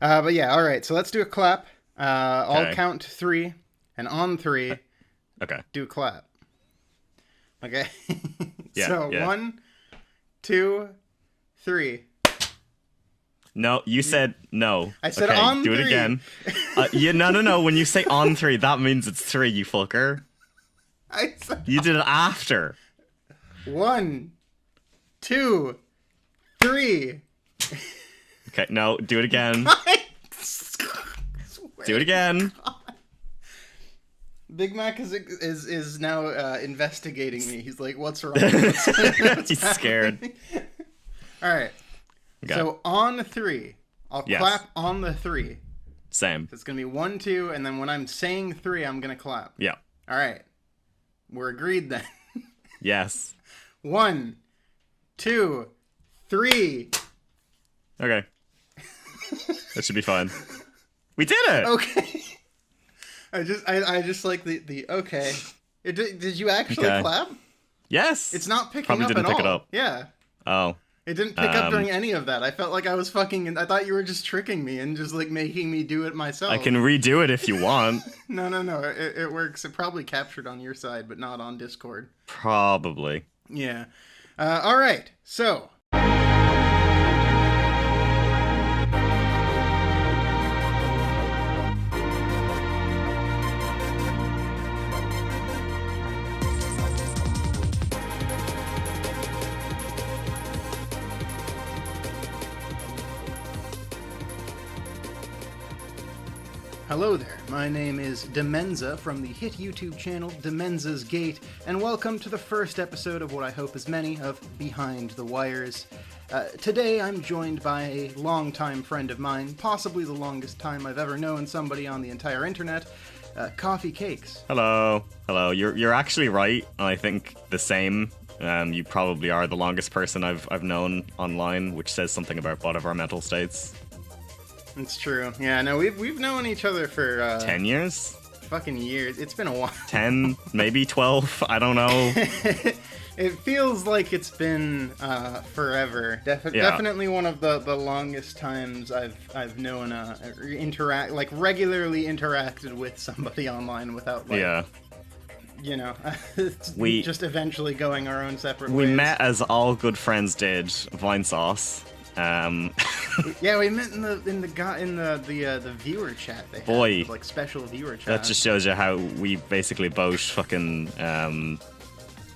But yeah, all right. So let's do a clap. I'll Okay. count to three, and on three, Okay. do a clap. Okay. Yeah. So Yeah. 1, 2, 3. No, you said no. I said okay, on do it three. again. No. When you say on three, that means it's three, you fucker. I said You did it after. 1, 2, 3. Okay, no, do it again. Do it again. Big Mac is now investigating me. He's like, "What's wrong?" What's He's scared. happening?" All right. Okay. So on 3, I'll Yes. clap on the 3. Same. It's gonna be 1, 2, and then when I'm saying 3, I'm gonna clap. Yeah. All right. We're agreed then. Yes. 1, 2, 3. Okay. That should be fine. We did it. Okay. I just like the okay. Did you actually Okay. clap? Yes. It's not picking Probably up didn't at pick it all. up. Yeah. Oh. It didn't pick up during any of that. I felt like I was fucking. I thought you were just tricking me and just like making me do it myself. I can redo it if you want. No. It works. It probably captured on your side, but not on Discord. Probably. Yeah. All right. So. Hello there, my name is Demenza from the hit YouTube channel Demenza's Gate, and welcome to the first episode of what I hope is many of Behind the Wires. Today I'm joined by a longtime friend of mine, possibly the longest time I've ever known somebody on the entire internet, Coffeecakes. Hello. Hello. You're actually right. I think the same. You probably are the longest person I've known online, which says something about both of our mental states. It's true. Yeah, no, we've known each other for 10 years? fucking years. It's been a while. 10, maybe 12, I don't know. It feels like it's been forever. Definitely one of the longest times I've known regularly interacted with somebody online without Yeah. you know, We- just eventually going our own separate We ways. met as all good friends did, Vine Sauce. Yeah, we met in the viewer chat. They had, Boy. like special viewer chat. That just shows you how we basically both fucking,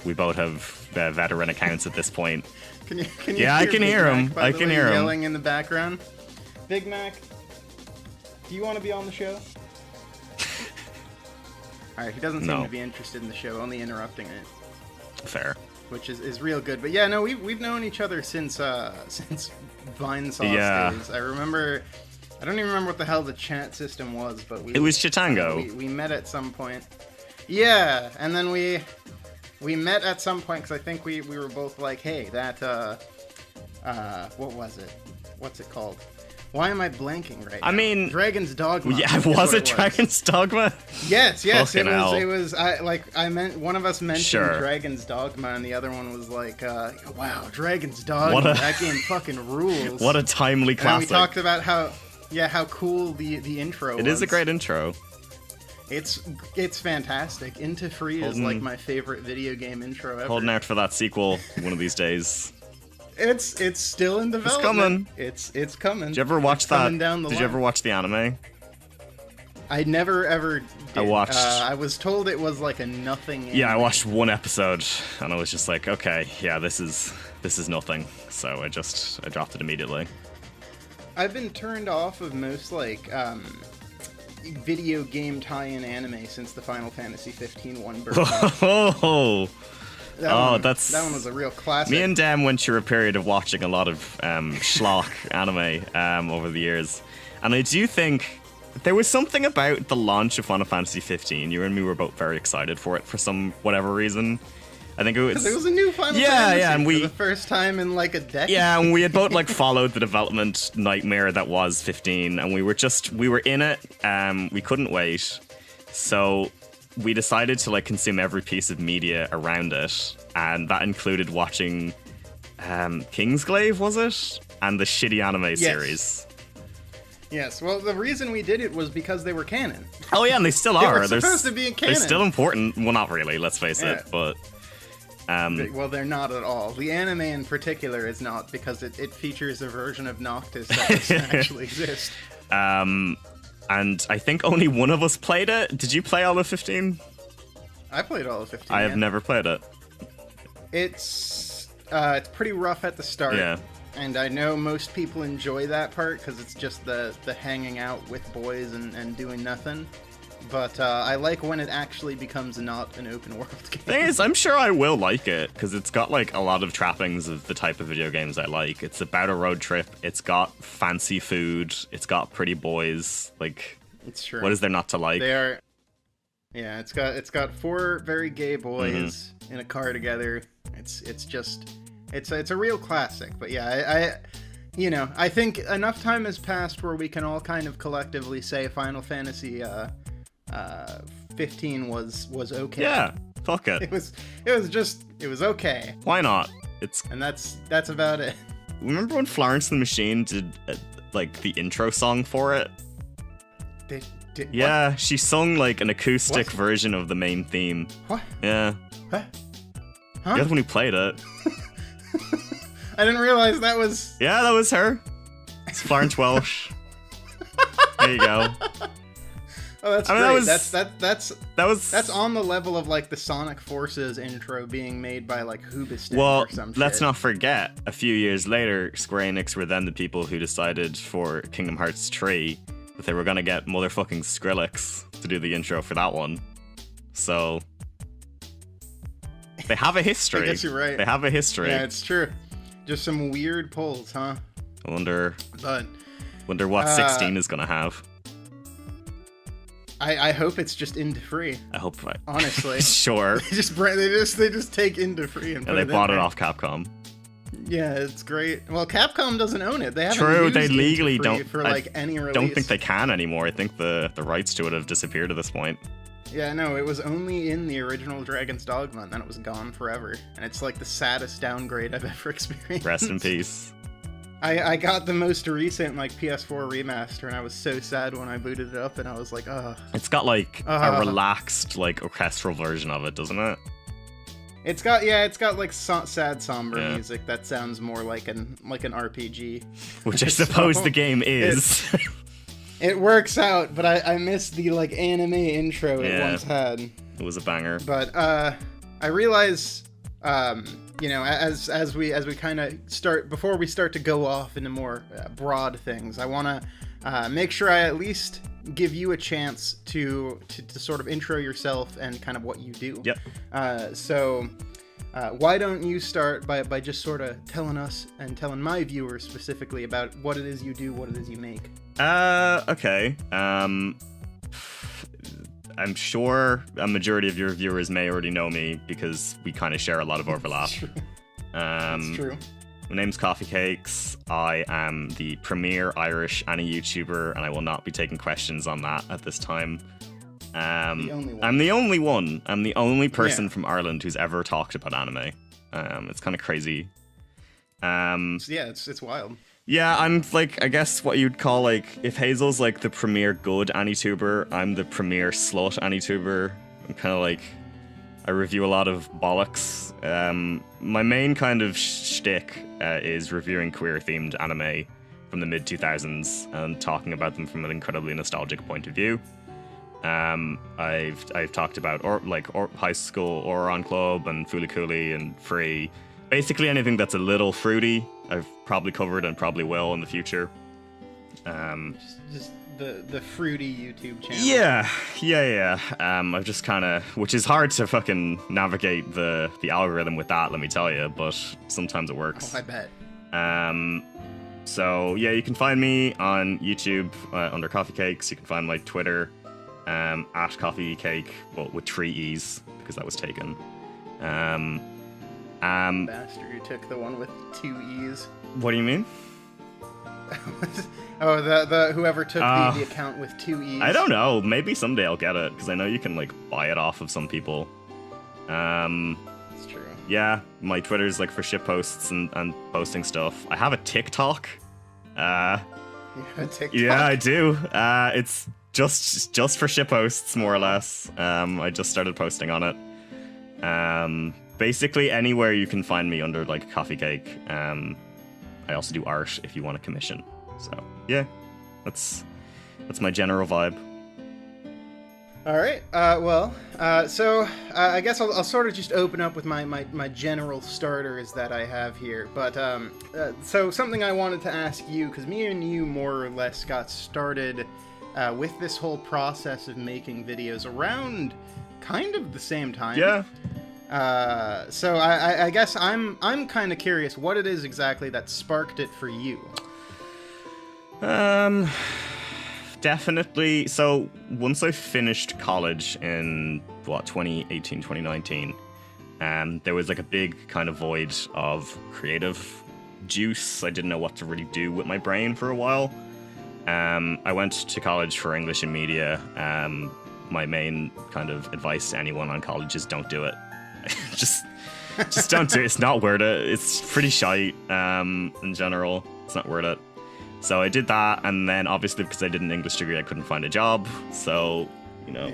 we both have veteran accounts at this point. Can you Yeah, I can Big hear Mac, him. by I the can way, hear him. yelling in the background? Big Mac, do you want to be on the show? Alright, he doesn't seem No. to be interested in the show, only interrupting it, Fair. which is real good. But yeah, no, we've known each other since Vine Sauce Yeah. days. I don't even remember what the hell the chat system was, but It was Chitango. we met at some point. Yeah, and then we met at some point because I think we were both like, hey, that what was it? What's it called? Why am I blanking right now? I mean- Dragon's Dogma. Yeah, is was what it Dragon's Dogma? Yes, Fucking hell. it was. I meant one of us mentioned Sure. Dragon's Dogma, and the other one was like, wow, Dragon's Dogma. What a- That game fucking rules. What a timely And we classic. talked about how cool the intro was. It is a great intro. It's fantastic. Into Free is like my favorite video game intro ever. Holding out for that sequel one of these days. It's still in development. It's coming. Did you ever watch that? Coming down the Did line. you ever watch the anime? I never ever did. I watched- I was told it was like a nothing. Yeah, I anime. watched one episode and I was just like, okay, yeah, this is nothing. So I dropped it immediately. I've been turned off of most like video game tie-in anime since the Final Fantasy 15 one burst. Oh, That Oh, one, that's- that one was a real classic. me and Dem went through a period of watching a lot of schlock anime over the years, and I do think there was something about the launch of Final Fantasy 15. You and me were both very excited for it for some whatever reason. I think it was. 'Cause it was a new Final Yeah, Fantasy yeah, and for we- the first time in like a decade. Yeah, and we had both like followed the development nightmare that was 15, and we were in it. We couldn't wait, so we decided to like consume every piece of media around it, and that included watching Kingsglaive, was it? And the shitty anime series. Yes, well, the reason we did it was because they were canon. Oh yeah, and they still They are. were supposed to be in canon. They're still important. Well, not really. Let's face Yeah. it. But Well, they're not at all. The anime in particular is not, because it features a version of Noctis that doesn't actually exist. and I think only one of us played it. Did you play all of 15? I played all of 15. I have yeah. never played it. It's pretty rough at the start. Yeah. And I know most people enjoy that part because it's just the hanging out with boys and doing nothing. But I like when it actually becomes not an open world game. Thing is, I'm sure I will like it because it's got like a lot of trappings of the type of video games I like. It's about a road trip. It's got fancy food. It's got pretty boys. Like, It's true. what is there not to like? They are. Yeah, it's got 4 very gay boys in a car together. It's a real classic. But yeah, I think enough time has passed where we can all kind of collectively say Final Fantasy 15 was okay. Yeah, fuck it. It was okay. Why not? And that's about it. Remember when Florence and the Machine did like the intro song for it? Yeah, she sung like an acoustic What? version of the main theme. What? Yeah. Huh? You're the one who played it. I didn't realize that was. Yeah, that was her. It's Florence Welsh. There you go. Oh, that's I mean, great. that was That's on the level of like the Sonic Forces intro being made by like Hubistan well, or some let's shit. not forget, a few years later, Square Enix were then the people who decided for Kingdom Hearts 3 that they were gonna get motherfucking Skrillex to do the intro for that one. So they have a history. I guess you're right. They have a history. Yeah, it's true. Just some weird pulls, huh? I wonder But what 16 is gonna have. I hope it's just into free. I hope. Honestly, Sure. they just take into free and Yeah, put they it bought in it there. off Capcom. Yeah, it's great. Well, Capcom doesn't own it. They haven't True, used they legally Into Free don't. for like any release. Don't think they can anymore. I think the rights to it have disappeared at this point. Yeah, no, it was only in the original Dragon's Dogma, and then it was gone forever. And it's like the saddest downgrade I've ever experienced. Rest in peace. I got the most recent like PS4 remaster, and I was so sad when I booted it up, and I was like, oh. It's got like a relaxed, like orchestral version of it, doesn't it? It's got like sad somber music that sounds more like an RPG. Which I suppose So, the game is. It works out, but I miss the like anime intro it once had. It was a banger. But I realize, as we kind of start, before we start to go off into more broad things, I want to make sure I at least give you a chance to sort of intro yourself and kind of what you do. Yep. So why don't you start by just sort of telling us and telling my viewers specifically about what it is you do, what it is you make. Okay. I'm sure a majority of your viewers may already know me because we kind of share a lot of overlap. That's true. My name's Coffeecakes. I am the premier Irish anime YouTuber, and I will not be taking questions on that at this time. The only one. I'm the only one. I'm the only person from Ireland who's ever talked about anime. It's kind of crazy. It's wild. Yeah, I'm like, I guess what you'd call like, if Hazel's like the premier good AniTuber, I'm the premier slut AniTuber. I'm kind of like, I review a lot of bollocks. My main kind of shtick is reviewing queer-themed anime from the mid-2000s and talking about them from an incredibly nostalgic point of view. I've talked about high school Oron Club and Fooly Cooly and Free. Basically anything that's a little fruity, I've probably covered and probably will in the future. Just the fruity YouTube channel. Yeah. I've just kind of, which is hard to fucking navigate the algorithm with that, let me tell you, but sometimes it works. Oh, I bet. So yeah, you can find me on YouTube under Coffeecakes. You can find my Twitter at Coffeecake, but with 3 E's because that was taken. Bastard who took the one with 2 E's. What do you mean? Oh, the whoever took the account with 2 E's. I don't know. Maybe someday I'll get it because I know you can like buy it off of some people. It's true. Yeah, my Twitter's like for shit posts and posting stuff. I have a TikTok. You have a TikTok? Yeah, I do. It's just for shitposts, more or less. I just started posting on it. Basically anywhere you can find me under like Coffeecake. I also do art if you want a commission. So yeah, that's my general vibe. All right. So I guess I'll sort of just open up with my general starters that I have here. But so something I wanted to ask you, because me and you more or less got started with this whole process of making videos around kind of the same time. Yeah. So I guess I'm kind of curious what it is exactly that sparked it for you. Definitely. So once I finished college in 2018, 2019, there was like a big kind of void of creative juice. I didn't know what to really do with my brain for a while. I went to college for English and media. My main kind of advice to anyone on college is don't do it. just don't do it. It's not worth it. It's pretty shite in general. It's not worth it. So I did that, and then obviously because I did an English degree, I couldn't find a job. So,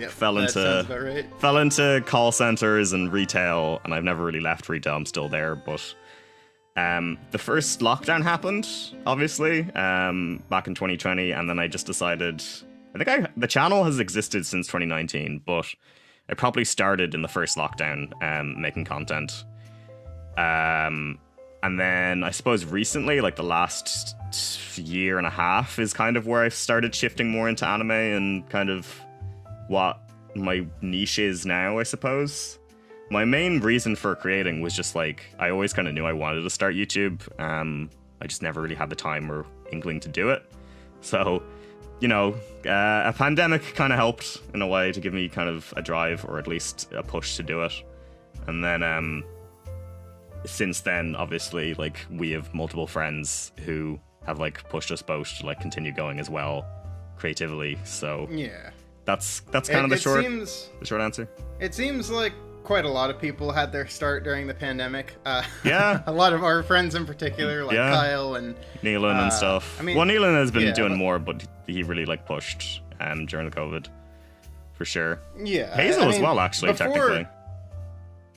fell into call centers and retail, and I've never really left retail. I'm still there, but the first lockdown happened, obviously, back in 2020, and then I just decided. I think the channel has existed since 2019, but I probably started in the first lockdown making content. And then I suppose recently, like the last year and a half, is kind of where I've started shifting more into anime and kind of what my niche is now, I suppose. My main reason for creating was just like, I always kind of knew I wanted to start YouTube. I just never really had the time or inkling to do it. So, a pandemic kind of helped in a way to give me kind of a drive, or at least a push to do it. And then, since then, obviously, like, we have multiple friends who have like pushed us both to like continue going as well creatively. So yeah, that's kind of the short answer. It seems like quite a lot of people had their start during the pandemic. Yeah, a lot of our friends in particular, like Kyle and Neelan and stuff. Neelan has been doing more, but he really like pushed during the COVID for sure. Yeah, Hazel as well, actually, technically.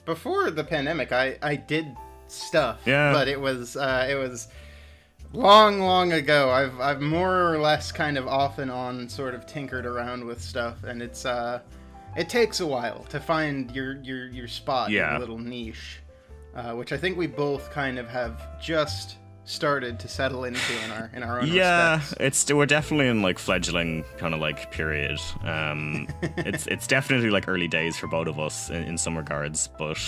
Before the pandemic, I did stuff. Yeah, but it was long ago. I've more or less kind of off and on sort of tinkered around with stuff, and it takes a while to find your spot, your little niche, which I think we both kind of have just started to settle into in our own respects. We're definitely in like fledgling kind of like period. It's definitely like early days for both of us in some regards, but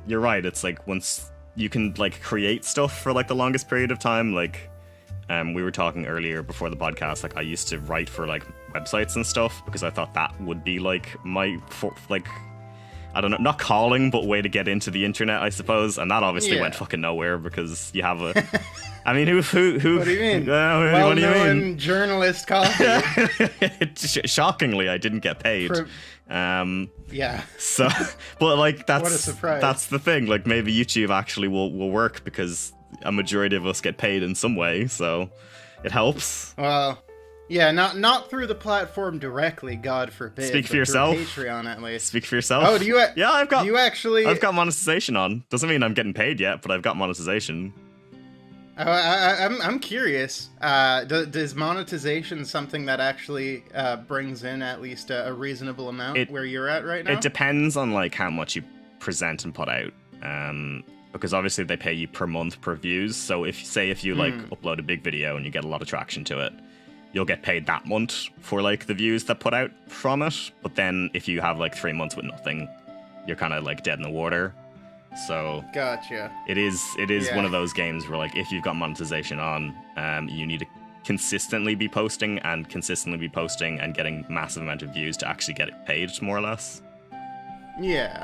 you're right. It's like once you can like create stuff for like the longest period of time, like we were talking earlier before the podcast, like I used to write for like websites and stuff because I thought that would be like I don't know, not calling, but way to get into the internet, I suppose. And that obviously went fucking nowhere because you have a. I mean, who? What do you mean? What do you mean? Journalist coffee. Shockingly, I didn't get paid. Yeah. So, but like that's what a surprise. That's the thing. Like maybe YouTube actually will work because a majority of us get paid in some way, so it helps. Well. Yeah, not through the platform directly, God forbid. Speak for yourself. Patreon, at least. Speak for yourself. Oh, do you? Yeah, I've got. Do you actually? I've got monetization on. Doesn't mean I'm getting paid yet, but I've got monetization. I'm curious. Does monetization something that actually brings in at least a reasonable amount where you're at right now? It depends on like how much you present and put out. Because obviously they pay you per month per views. So if you like upload a big video and you get a lot of traction to it, you'll get paid that month for like the views that put out from it. But then if you have like 3 months with nothing, you're kind of like dead in the water. So gotcha. It is one of those games where like if you've got monetization on, you need to consistently be posting and getting massive amount of views to actually get it paid, more or less. Yeah,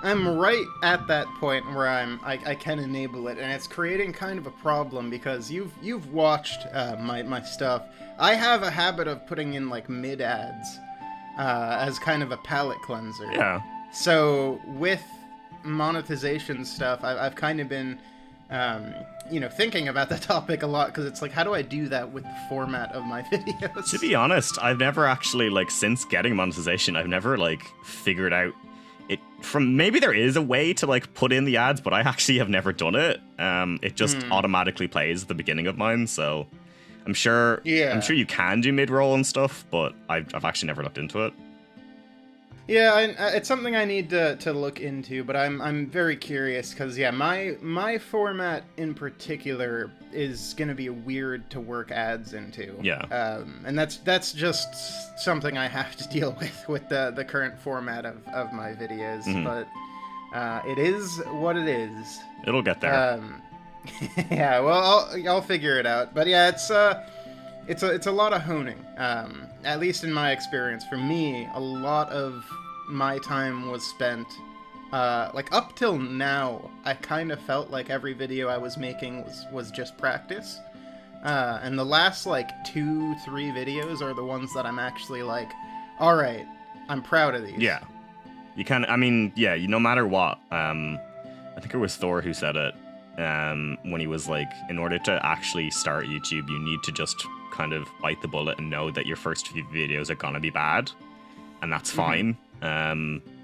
I'm right at that point where I can enable it, and it's creating kind of a problem because you've watched my stuff. I have a habit of putting in like mid ads as kind of a palate cleanser. Yeah. So with monetization stuff, I've kind of been thinking about that topic a lot, because it's like, how do I do that with the format of my videos? To be honest, I've never actually, like, since getting monetization, I've never, like, figured out it from, maybe there is a way to, like, put in the ads, but I actually have never done it. It just automatically plays at the beginning of mine, so I'm sure you can do mid-roll and stuff, but I've actually never looked into it. Yeah, it's something I need to look into, but I'm very curious, because my format in particular is gonna be weird to work ads into. Yeah. And that's just something I have to deal with the current format of my videos. But it is what it is. It'll get there. Yeah, well, I'll figure it out. But yeah, it's a lot of honing. At least in my experience, for me, a lot of my time was spent, like up till now, I kind of felt like every video I was making was just practice. And the last like 2-3 videos are the ones that I'm actually like, all right, I'm proud of these. Yeah. You kind of, I mean, yeah, no matter what, I think it was Thor who said it, when he was like, in order to actually start YouTube, you need to just kind of bite the bullet and know that your first few videos are gonna be bad, and that's fine,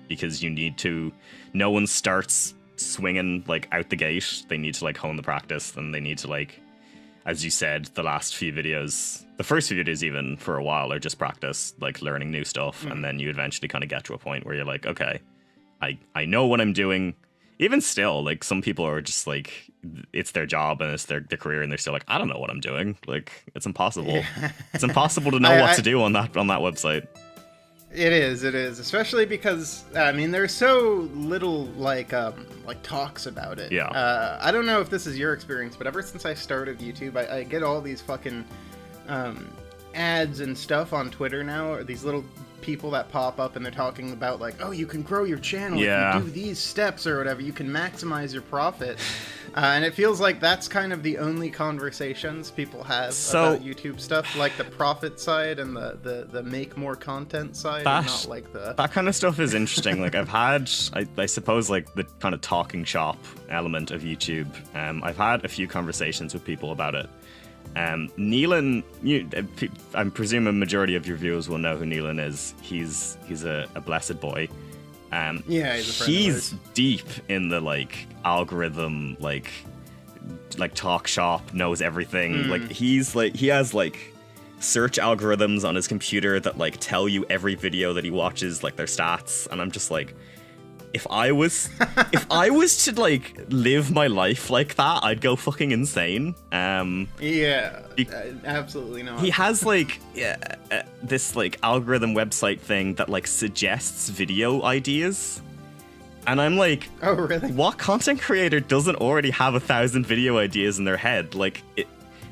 because you need to, no one starts swinging like out the gate. They need to like hone the practice, and they need to, like, as you said, the last few videos, the first few videos even for a while, are just practice, like learning new stuff, and then you eventually kind of get to a point where you're like, okay, I know what I'm doing. Even still, like, some people are just like, it's their job and it's their career, and they're still like, I don't know what I'm doing. Like, it's impossible. Yeah. It's impossible to know what to do on that website. It is, especially because, I mean, there's so little like talks about it. Yeah. I don't know if this is your experience, but ever since I started YouTube, I get all these fucking ads and stuff on Twitter now, or these little people that pop up, and they're talking about like, oh, you can grow your channel if you do these steps or whatever, you can maximize your profit, and it feels like that's kind of the only conversations people have about YouTube stuff, like the profit side and the make more content side, and not like that kind of stuff is interesting. Like, I've had, I suppose, like the kind of talking shop element of YouTube. I've had a few conversations with people about it. Neelan, I presume a majority of your viewers will know who Neelan is. He's a blessed boy. Yeah, he's a friend he's deep in the like algorithm, like talk shop, knows everything. Like, he has like search algorithms on his computer that like tell you every video that he watches, like their stats, and I'm just like, if I was to like live my life like that, I'd go fucking insane. Absolutely not. He has like this like algorithm website thing that like suggests video ideas, and I'm like, oh really? What content creator doesn't already have 1,000 video ideas in their head? Like,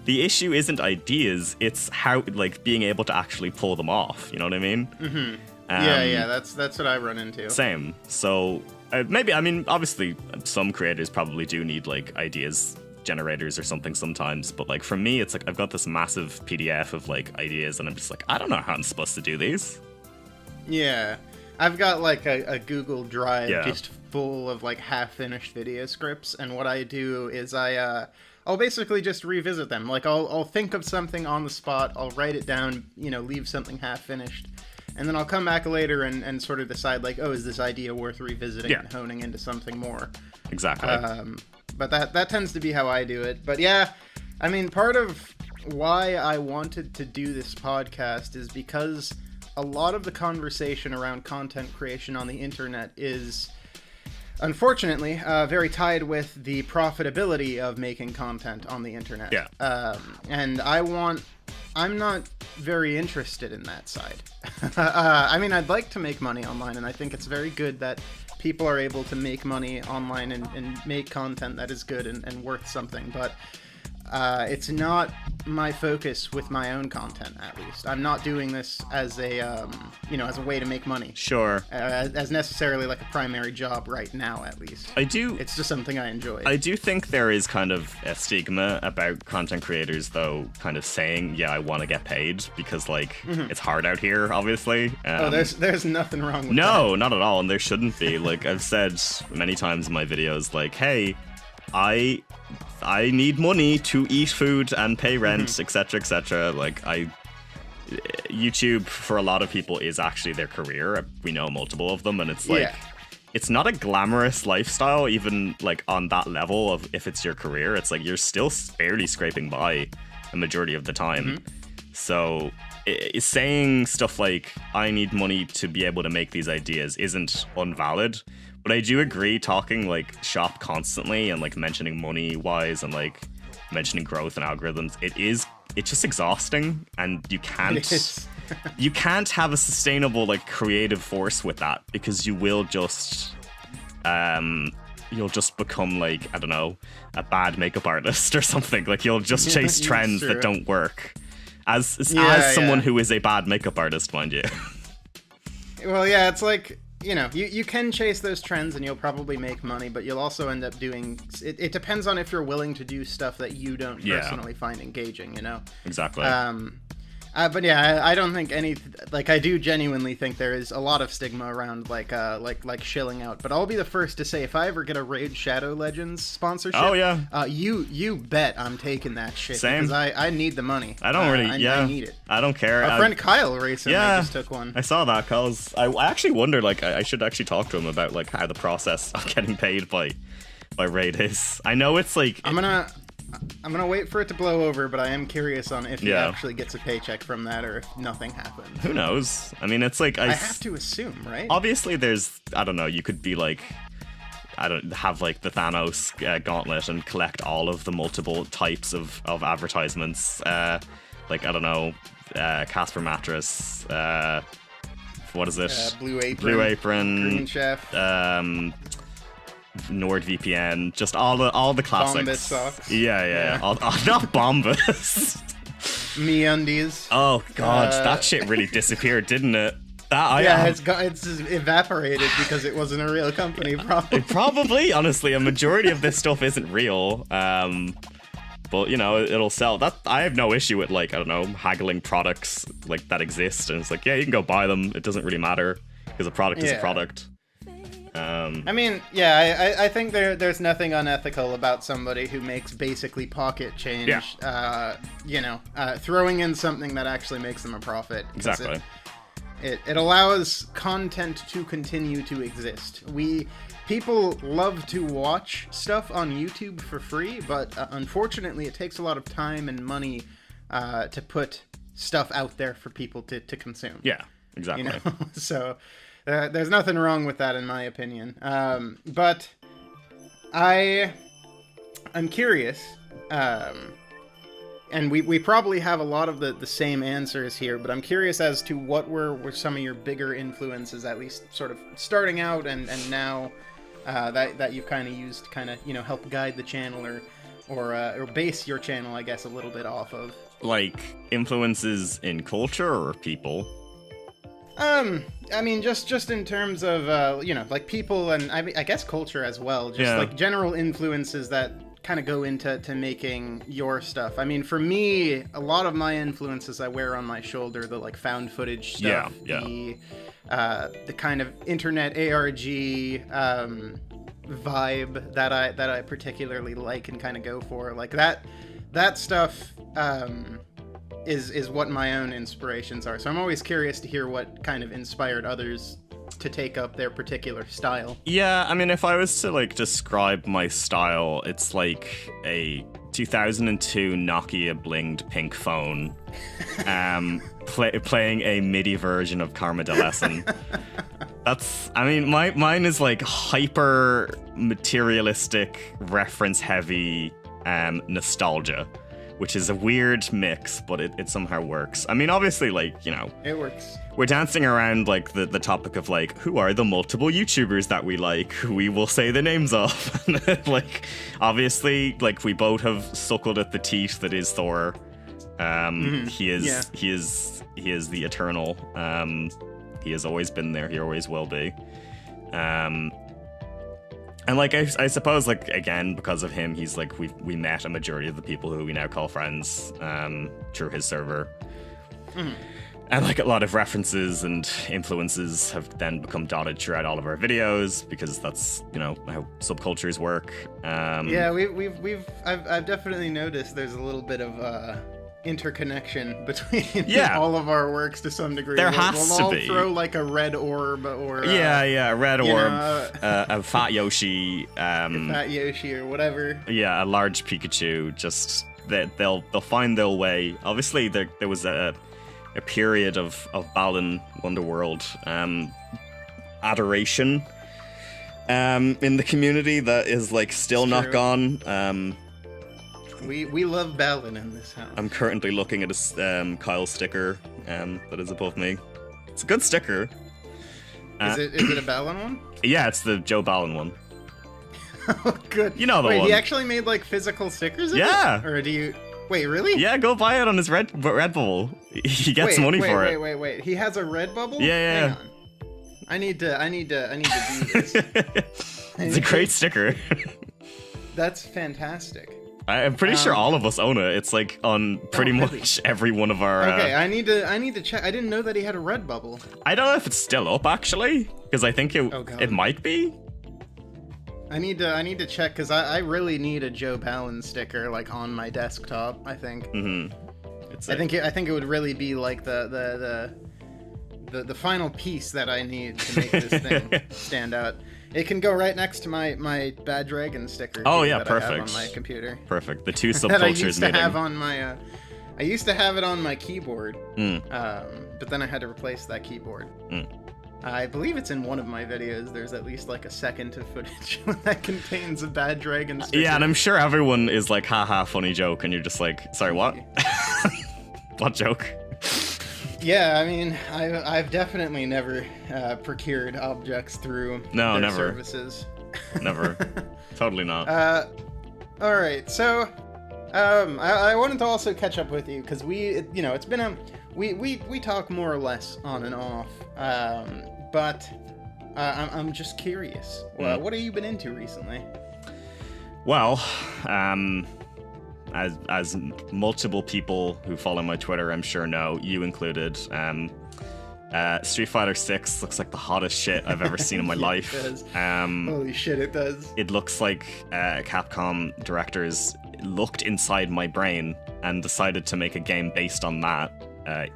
the issue isn't ideas; it's how, like, being able to actually pull them off. You know what I mean? Mm-hmm. That's what I run into. Same. So maybe, I mean, obviously some creators probably do need like ideas generators or something sometimes, but like for me, it's like I've got this massive PDF of like ideas, and I'm just like, I don't know how I'm supposed to do these. Yeah, I've got like a Google Drive just full of like half-finished video scripts, and what I do is I'll basically just revisit them. Like, I'll think of something on the spot, I'll write it down, leave something half-finished, and then I'll come back later and sort of decide, like, oh, is this idea worth revisiting and honing into something more? Exactly. But that tends to be how I do it. But yeah, I mean, part of why I wanted to do this podcast is because a lot of the conversation around content creation on the internet is, unfortunately, very tied with the profitability of making content on the internet. Yeah. And I'm not very interested in that side. I mean, I'd like to make money online, and I think it's very good that people are able to make money online and make content that is good and worth something, but it's not my focus with my own content, at least. I'm not doing this as a, as a way to make money. Sure. As necessarily like a primary job right now, at least. It's just something I enjoy. I do think there is kind of a stigma about content creators, though, kind of saying, yeah, I want to get paid, because, like, it's hard out here, obviously. There's nothing wrong with that. No, not at all, and there shouldn't be. Like, I've said many times in my videos, like, hey, I I need money to eat food and pay rent, etc., etc. Like YouTube for a lot of people is actually their career. We know multiple of them, and it's like it's not a glamorous lifestyle, even like on that level of if it's your career. It's like you're still barely scraping by a majority of the time. So saying stuff like I need money to be able to make these ideas isn't invalid. But I do agree, talking like shop constantly and like mentioning money wise and like mentioning growth and algorithms, it's just exhausting, and you can't you can't have a sustainable like creative force with that, because you will just you'll just become like, I don't know, a bad makeup artist or something. Like you'll just chase trends that don't work. As someone who is a bad makeup artist, mind you. Well, yeah, it's like, you know, you can chase those trends and you'll probably make money, but you'll also end up doing... It depends on if you're willing to do stuff that you don't personally find engaging, you know? Exactly. But yeah, I don't think I do genuinely think there is a lot of stigma around like shilling out. But I'll be the first to say, if I ever get a Raid Shadow Legends sponsorship, you bet I'm taking that shit. Same. Because I need the money. I don't really, I need it. I don't care. Our friend Kyle recently just took one. I saw that. I actually wondered, like, I should actually talk to him about like how the process of getting paid by Raid is. I know it's like... I'm gonna wait for it to blow over, but I am curious on if he actually gets a paycheck from that or if nothing happens. Who knows? I mean, it's like... I have to assume, right? Obviously, there's... I don't know, you could be like... have like the Thanos gauntlet and collect all of the multiple types of advertisements. Like, I don't know, Casper Mattress, what is it? Blue Apron. Green Chef. NordVPN, just all the classics. Bombas socks. Yeah. Not Bombas. MeUndies. Oh god, that shit really disappeared, didn't it? It's evaporated because it wasn't a real company. Probably, honestly, a majority of this stuff isn't real. But you know, it'll sell. That I have no issue with, like, I don't know, haggling products like that exist, and it's like, yeah, you can go buy them. It doesn't really matter because a product is a product. I mean, I think there's nothing unethical about somebody who makes basically pocket change, throwing in something that actually makes them a profit. Exactly. It allows content to continue to exist. People love to watch stuff on YouTube for free, but unfortunately it takes a lot of time and money to put stuff out there for people to consume. Yeah, exactly. You know? So... there's nothing wrong with that, in my opinion. But I'm curious, and we probably have a lot of the same answers here, but I'm curious as to what were some of your bigger influences, at least sort of starting out and now that you've kind of used to kind of, you know, help guide the channel or base your channel, I guess, a little bit off of. Like, influences in culture or people? I mean, just in terms of, you know, like people and I guess culture as well. Just like general influences that kind of go into making your stuff. I mean, for me, a lot of my influences I wear on my shoulder, the like found footage stuff, the kind of internet ARG vibe that I particularly like and kind of go for. Like that stuff is what my own inspirations are. So I'm always curious to hear what kind of inspired others to take up their particular style. Yeah, I mean, if I was to like describe my style, it's like a 2002 Nokia blinged pink phone, playing a MIDI version of Karma Delessen. That's, I mean, mine is like hyper materialistic, reference heavy nostalgia, which is a weird mix, but it somehow works. I mean, obviously, like, you know... It works. We're dancing around, like, the topic of, like, who are the multiple YouTubers that we like, who we will say the names of. Like, obviously, like, we both have suckled at the teat that is Thor. He is the eternal. He has always been there. He always will be. And, like, I suppose, like, again, because of him, he's, like, we met a majority of the people who we now call friends through his server. And like a lot of references and influences have then become dotted throughout all of our videos because that's, you know, how subcultures work. Yeah, I've definitely noticed there's a little bit of interconnection between all of our works to some degree. There has we'll to all be. Throw like a red orb or a red orb, a fat Yoshi, fat Yoshi or whatever. Yeah, a large Pikachu. Just they'll find their way. Obviously, there was a period of Balan Wonderworld adoration in the community that is like still not gone. We love Balan in this house. I'm currently looking at a Kyle sticker that is above me. It's a good sticker. Is it a Balan one? Yeah, it's the Joe Balan one. Oh, good. You know the one. Wait, he actually made like physical stickers of it? Or do you... Wait, really? Yeah, go buy it on his Redbubble. He gets money for it. Wait. He has a Redbubble? Yeah. Hang on. I need to do this. It's a great sticker. That's fantastic. I'm pretty sure all of us own it. It's like on pretty much every one of our... Okay, I need to check. I didn't know that he had a Redbubble. I don't know if it's still up, actually, because I think it might be. I need to check because I really need a Joe Balan sticker like on my desktop. I think. Mm-hmm. I think it would really be like the final piece that I need to make this thing stand out. It can go right next to my Bad Dragon sticker. Oh yeah, that perfect. I have on my computer. Perfect. The two subcultures that I used to meeting. have on my. I used to have it on my keyboard, but then I had to replace that keyboard. I believe it's in one of my videos. There's at least like a second of footage that contains a Bad Dragon sticker. Yeah, and I'm sure everyone is like, haha, funny joke, and you're just like, sorry, what? What joke? Yeah, I mean, I've definitely never procured objects through their services. Never. Totally not. All right, so I wanted to also catch up with you because it's been we talk more or less on and off, but I'm just curious. What have you been into recently? Well, as multiple people who follow my Twitter, I'm sure know, you included, Street Fighter 6 looks like the hottest shit I've ever seen in my life. It does. Holy shit, it does. It looks like Capcom directors looked inside my brain and decided to make a game based on that.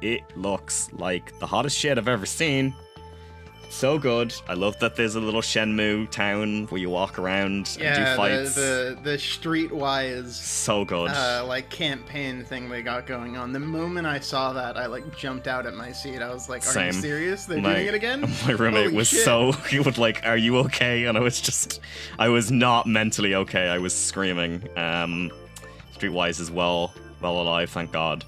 It looks like the hottest shit I've ever seen. So good. I love that there's a little Shenmue town where you walk around and do fights. the streetwise so good. Like campaign thing they got going on. The moment I saw that, I like jumped out at my seat. I was like, "Are you serious? They're doing it again?" My roommate Holy was shit. he would like, "Are you okay?" And I was not mentally okay. I was screaming. Streetwise is well alive, thank God.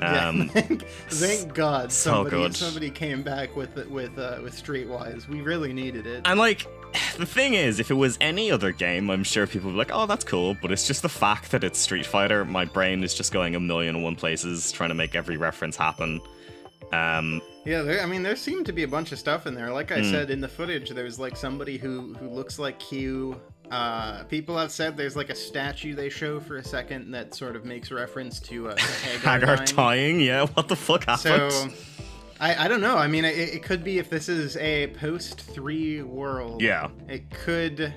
Thank God somebody came back with Streetwise. We really needed it. And like, the thing is, if it was any other game, I'm sure people would be like, "Oh, that's cool," but it's just the fact that it's Street Fighter, my brain is just going 1,000,001 places trying to make every reference happen. Yeah, there seemed to be a bunch of stuff in there. Like I said in the footage, there's like somebody who looks like Q. People have said there's like a statue they show for a second that sort of makes reference to Hagar dying. Yeah, what the fuck happened? So I don't know. I mean, it could be if this is a post 3 world. Yeah, it could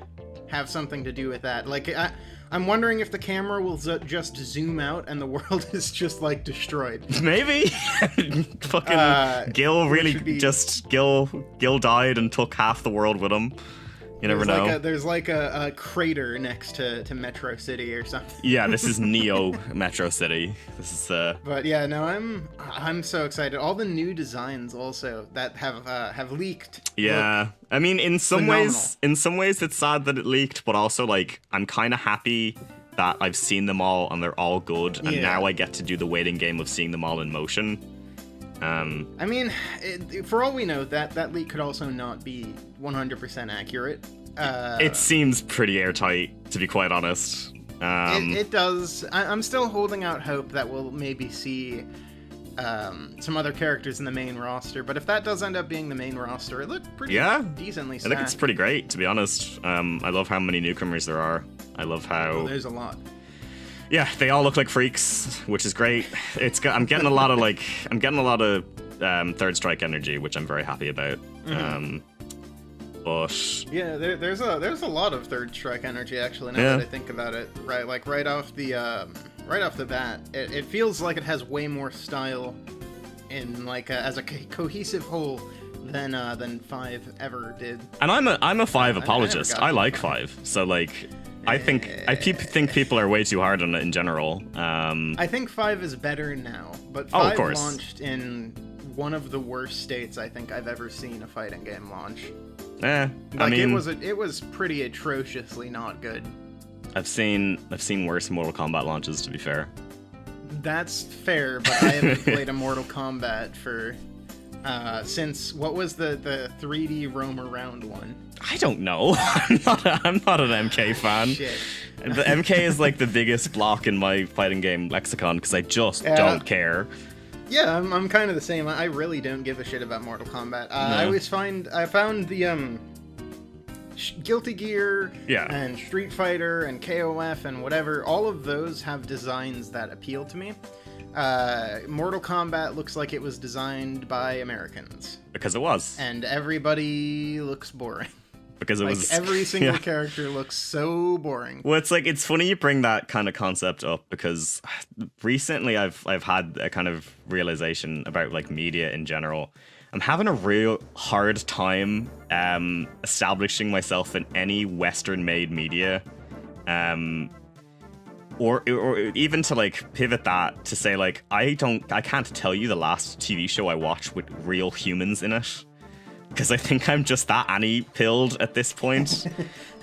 have something to do with that. Like I'm wondering if the camera will just zoom out and the world is just like destroyed. Maybe. Fucking Gil really Gil died and took half the world with him. You never know. There's like a crater next to Metro City or something. Yeah, this is Neo Metro City. This is But yeah, no, I'm so excited. All the new designs also that have leaked. Yeah. I mean, in some ways it's sad that it leaked, but also like I'm kind of happy that I've seen them all and they're all good, and now I get to do the waiting game of seeing them all in motion. I mean, for all we know, that leak could also not be 100% accurate. It seems pretty airtight, to be quite honest. It does. I'm still holding out hope that we'll maybe see some other characters in the main roster, but if that does end up being the main roster, it looked pretty decently stacked. I think it's pretty great, to be honest. I love how many newcomers there are. I love how... there's a lot. Yeah, they all look like freaks, which is great. I'm getting a lot of Third Strike energy, which I'm very happy about. But yeah, there's a lot of Third Strike energy actually. Now that I think about it, right, like right off the bat, it feels like it has way more style in like as a cohesive whole than 5 ever did. And I'm a 5 apologist. I like 5, so like. I think people are way too hard on it in general. I think 5 is better now, but 5 launched in one of the worst states I think I've ever seen a fighting game launch. It was pretty atrociously not good. I've seen worse Mortal Kombat launches, to be fair. That's fair, but I haven't played a Mortal Kombat for since what was the 3D roam around one? I don't know. I'm not an MK fan. Shit. The MK is like the biggest block in my fighting game lexicon because I just don't care. Yeah, I'm kind of the same. I really don't give a shit about Mortal Kombat. No. I found the Guilty Gear and Street Fighter and KOF and whatever. All of those have designs that appeal to me. Mortal Kombat looks like it was designed by Americans. Because it was. And everybody looks boring. Because it was every single character looks so boring. Well, it's funny you bring that kind of concept up because recently I've had a kind of realization about like media in general. I'm having a real hard time establishing myself in any Western-made media, or even to like pivot that to say like I can't tell you the last TV show I watched with real humans in it. Because I think I'm just that Annie-pilled at this point.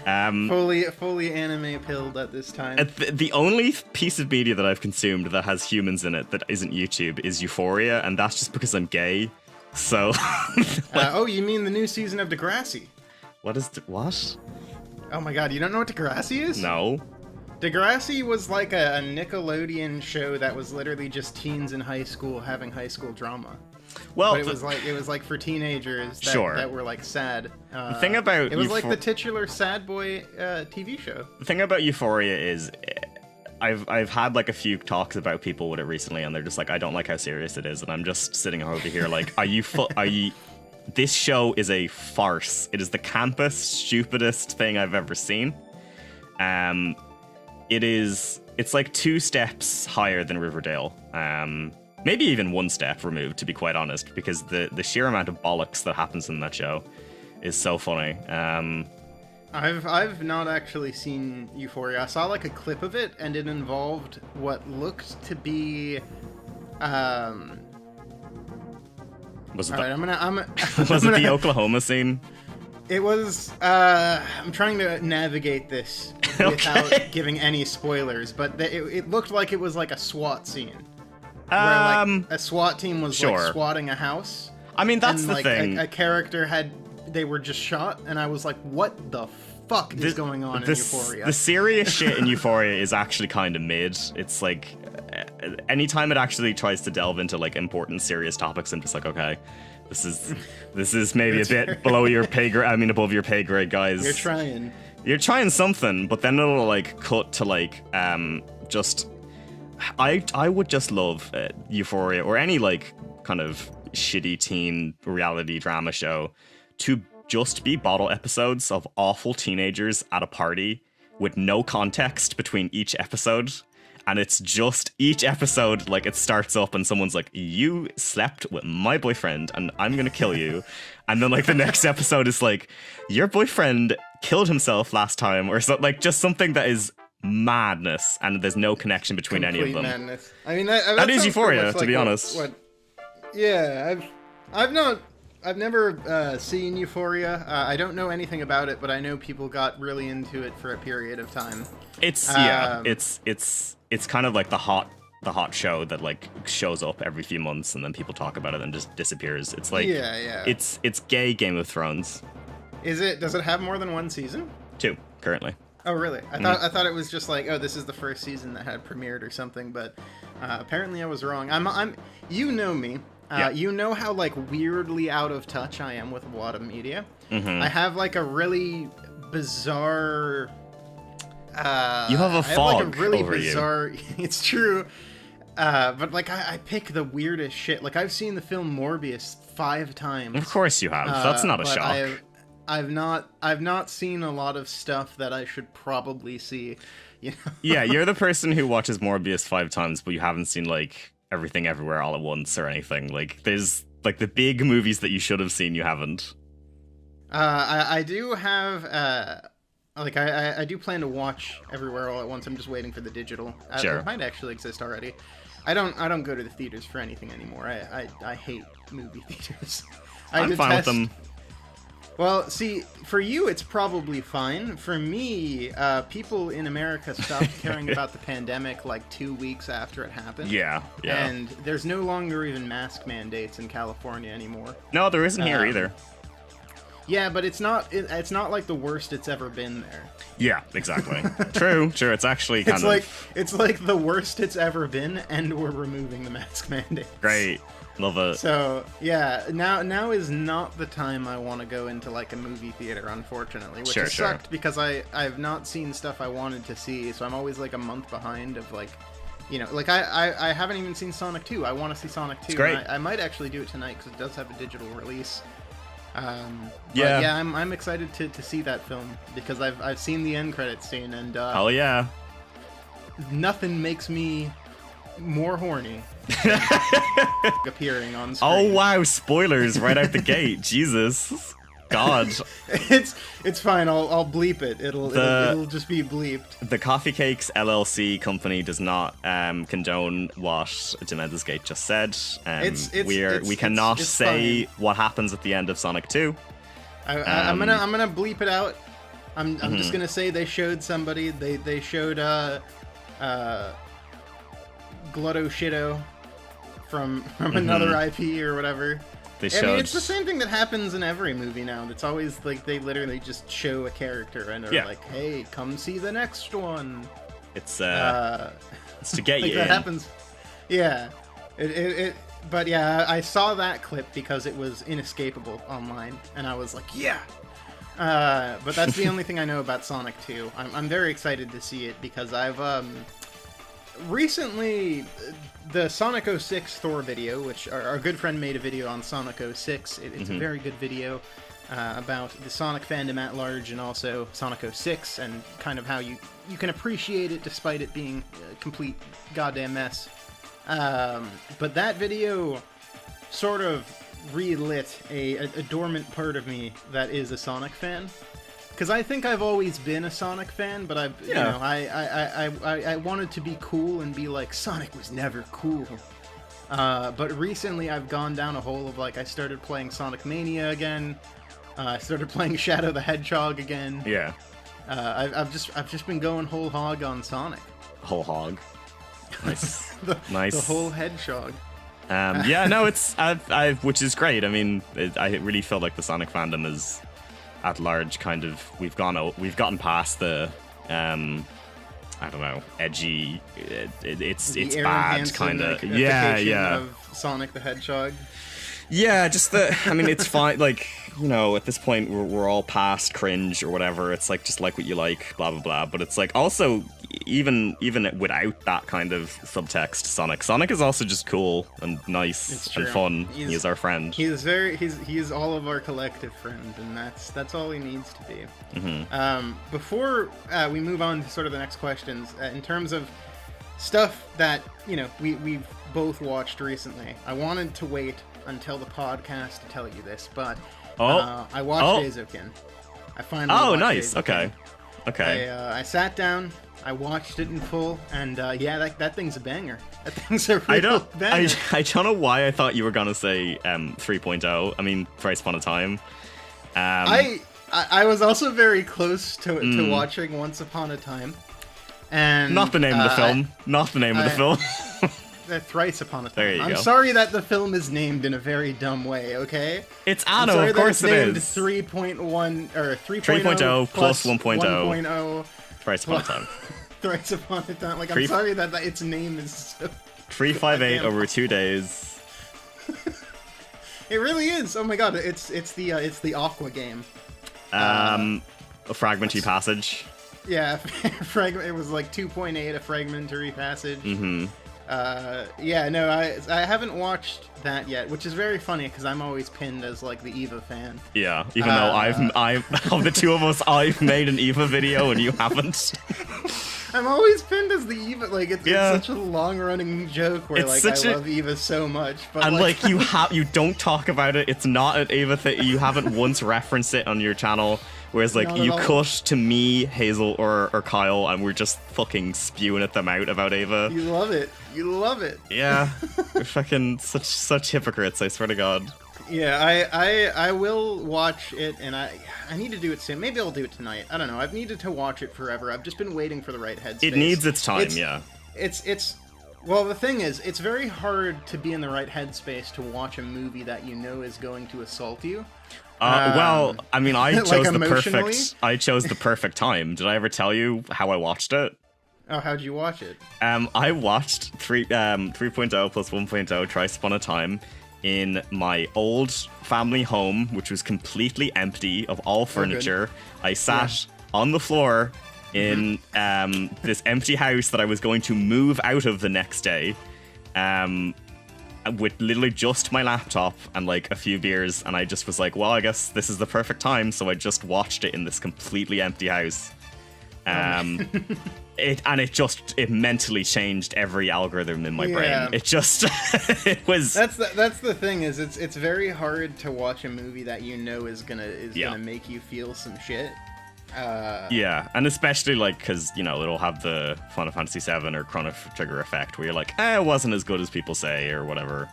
Fully anime-pilled at this time. The only piece of media that I've consumed that has humans in it that isn't YouTube is Euphoria, and that's just because I'm gay. So... you mean the new season of Degrassi? What? Oh my god, you don't know what Degrassi is? No. Degrassi was like a Nickelodeon show that was literally just teens in high school having high school drama. Well, but it was like for teenagers that were like sad. The thing about it was like the titular sad boy TV show. The thing about Euphoria is, I've had like a few talks about people with it recently, and they're just like, I don't like how serious it is, and I'm just sitting over here like, are you? This show is a farce. It is the campus stupidest thing I've ever seen. It's like 2 steps higher than Riverdale. Maybe even 1 step removed, to be quite honest, because the sheer amount of bollocks that happens in that show is so funny. I've not actually seen Euphoria. I saw like a clip of it, and it involved what looked to be. Was it was it the Oklahoma scene? It was. I'm trying to navigate this without giving any spoilers, but it looked like it was like a SWAT scene. Where like a SWAT team was like swatting a house. I mean, that's the like, thing. A character they were just shot, and I was like, what the fuck is going on in Euphoria? The serious shit in Euphoria is actually kind of mid. It's like, anytime it actually tries to delve into like important, serious topics, I'm just like, okay, this is maybe a bit below your pay grade. I mean, above your pay grade, guys. You're trying something, but then it'll like cut to like just. I would just love Euphoria or any like kind of shitty teen reality drama show to just be bottle episodes of awful teenagers at a party with no context between each episode. And it's just each episode, like it starts up and someone's like, you slept with my boyfriend and I'm going to kill you. And then like the next episode is like, your boyfriend killed himself last time or something, like just something that is madness, and there's no connection between any of them. Madness. I mean, that is Euphoria, to be honest. Yeah, I've never seen Euphoria. I don't know anything about it, but I know people got really into it for a period of time. It's kind of like the hot show that like shows up every few months and then people talk about it and just disappears. It's like it's gay Game of Thrones. Is it? Does it have more than 1 season? 2 currently. Oh, really? I thought it was just like, oh, this is the first season that had premiered or something, but apparently I was wrong. You know me. You know how like weirdly out of touch I am with a lot of media. I have like a really bizarre You have a I fog have like a really over bizarre. It's true, but like I pick the weirdest shit. Like I've seen the film Morbius 5 times. Of course you have. That's not a but shock. I've not seen a lot of stuff that I should probably see. You know? Yeah, you're the person who watches Morbius 5 times, but you haven't seen like Everything Everywhere All at Once or anything. Like there's like the big movies that you should have seen, you haven't. I do have I do plan to watch Everywhere All at Once. I'm just waiting for the digital. Sure. It might actually exist already. I don't go to the theaters for anything anymore. I hate movie theaters. I'm fine with them. Well, see, for you, it's probably fine. For me, people in America stopped caring about the pandemic like 2 weeks after it happened. Yeah. And there's no longer even mask mandates in California anymore. No, there isn't here either. Yeah, but it's not like the worst it's ever been there. Yeah, exactly. True. It's actually kind of... It's like the worst it's ever been, and we're removing the mask mandate. Great. Love it. So, yeah, now is not the time I want to go into, like, a movie theater, unfortunately. Which has sucked because I've not seen stuff I wanted to see, so I'm always, like, a month behind of, like, you know, like, I haven't even seen Sonic 2. I want to see Sonic 2. It's great. I might actually do it tonight because it does have a digital release. Yeah, I'm excited to see that film because I've seen the end credits scene and hell yeah, nothing makes me more horny appearing on screen. Oh wow, spoilers right out the gate. Jesus, God. It's fine. I'll bleep it. It'll just be bleeped. The Coffeecakes LLC company does not condone what Demenza's Gate just said. We cannot say fine. what happens at the end of Sonic 2. I'm gonna bleep it out. I'm just gonna say they showed somebody. They showed Glutto Shitto from another IP or whatever. I mean, it's the same thing that happens in every movie now. It's always like they literally just show a character and they're like, "Hey, come see the next one." It's to get like you that in. happens. Yeah, But yeah, I saw that clip because it was inescapable online, and I was like, "Yeah." But that's the only thing I know about Sonic 2. I'm very excited to see it because I've recently, the Sonic 06 Thor video, which our good friend made a video on Sonic 06. It's a very good video about the Sonic fandom at large and also Sonic 06 and kind of how you can appreciate it despite it being a complete goddamn mess. But that video sort of relit a dormant part of me that is a Sonic fan. Because I think I've always been a Sonic fan, but I wanted to be cool and be like, Sonic was never cool. But recently I've gone down a hole of like, I started playing Sonic Mania again. I started playing Shadow the Hedgehog again. Yeah. I've just been going whole hog on Sonic. Whole hog. Nice. The whole hedgehog. Yeah, no, it's which is great. I mean, I really feel like the Sonic fandom is at large kind of we've gotten past the I don't know, edgy. It's Aaron bad Hansen, kind of. like, Yeah. Of Sonic the Hedgehog. Yeah, just I mean, it's fine. Like, you know, at this point, we're all past cringe or whatever. It's like just like what you like, blah blah blah. But it's like also even without that kind of subtext, Sonic is also just cool and nice and fun. He is our friend. He is all of our collective friend, and that's all he needs to be. Before we move on to sort of the next questions, in terms of stuff that we've both watched recently, I wanted to wait until the podcast to tell you this, but I watched Eizouken. I finally watched nice. Eizouken. Okay. I sat down, I watched it in full, and that thing's a banger. That thing's a real banger. I don't know why I thought you were gonna say 3.0. I mean, Thrice Upon a Time. I was also very close to watching Once Upon a Time, and not the name of the film. Not the name of the film. Thrice Upon a Time. There you go. I'm sorry that the film is named in a very dumb way, okay? It's Anno, of course it is. 3.1 or 3.0 plus 1.0. 1.0. Thrice Upon a Time. Thrice Upon a Time. Like, I'm sorry that its name is so 358 over 2 days. It really is. Oh my god, it's the Aqua game. A fragmentary passage. Yeah, fragment. It was like 2.8, a fragmentary passage. Mm-hmm. Yeah, no, I haven't watched that yet, which is very funny because I'm always pinned as like the Eva fan. Yeah, even though I've of the two of us, I've made an Eva video and you haven't. I'm always pinned as the Eva. Like it's such a long-running joke where It's like I love Eva so much, but and like you don't talk about it. It's not an Eva thing. You haven't once referenced it on your channel. Whereas like you cut to me, Hazel, or Kyle, and we're just fucking spewing at them out about Ava. You love it. You love it. Yeah, we're fucking such hypocrites. I swear to God. Yeah, I will watch it, and I need to do it soon. Maybe I'll do it tonight. I don't know. I've needed to watch it forever. I've just been waiting for the right headspace. It needs its time. Yeah. It's well, the thing is, it's very hard to be in the right headspace to watch a movie that you know is going to assault you. Well, I mean, I chose like I chose the perfect time. Did I ever tell you how I watched it? Oh, how'd you watch it? I watched 3.0 plus 1.0 Thrice Upon a Time in my old family home, which was completely empty of all furniture. I sat on the floor in this empty house that I was going to move out of the next day. With literally just my laptop and like a few beers, and I just was like, well, I guess this is the perfect time, so I just watched it in this completely empty house. It mentally changed every algorithm in my brain. It just it was that's the thing is it's very hard to watch a movie that you know is gonna make you feel some shit. Yeah, and especially like because it'll have the Final Fantasy VII or Chrono Trigger effect where you're like, it wasn't as good as people say or whatever.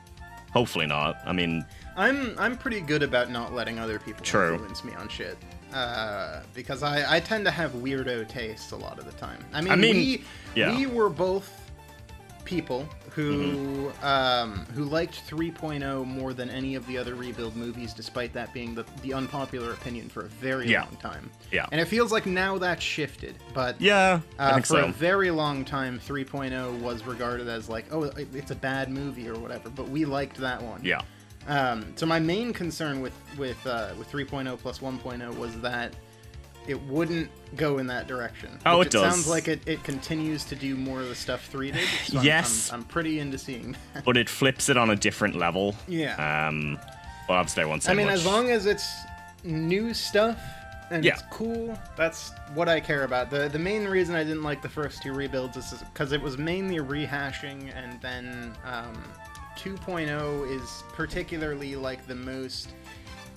Hopefully not. I mean, I'm pretty good about not letting other people influence me on shit. Because I tend to have weirdo tastes a lot of the time. I mean we were both people who liked 3.0 more than any of the other Rebuild movies, despite that being the unpopular opinion for a very long time. Yeah. And it feels like now that's shifted. But I think for a very long time, 3.0 was regarded as like, oh, it's a bad movie or whatever. But we liked that one. Yeah. So my main concern with 3.0 plus 1.0 was that it wouldn't go in that direction. Oh, it does. It sounds like it continues to do more of the stuff 3 did. So yes. I'm pretty into seeing that. But it flips it on a different level. Yeah. Well, obviously I won't say much. As long as it's new stuff and it's cool, that's what I care about. The main reason I didn't like the first 2 rebuilds is because it was mainly rehashing, and then 2.0 is particularly like the most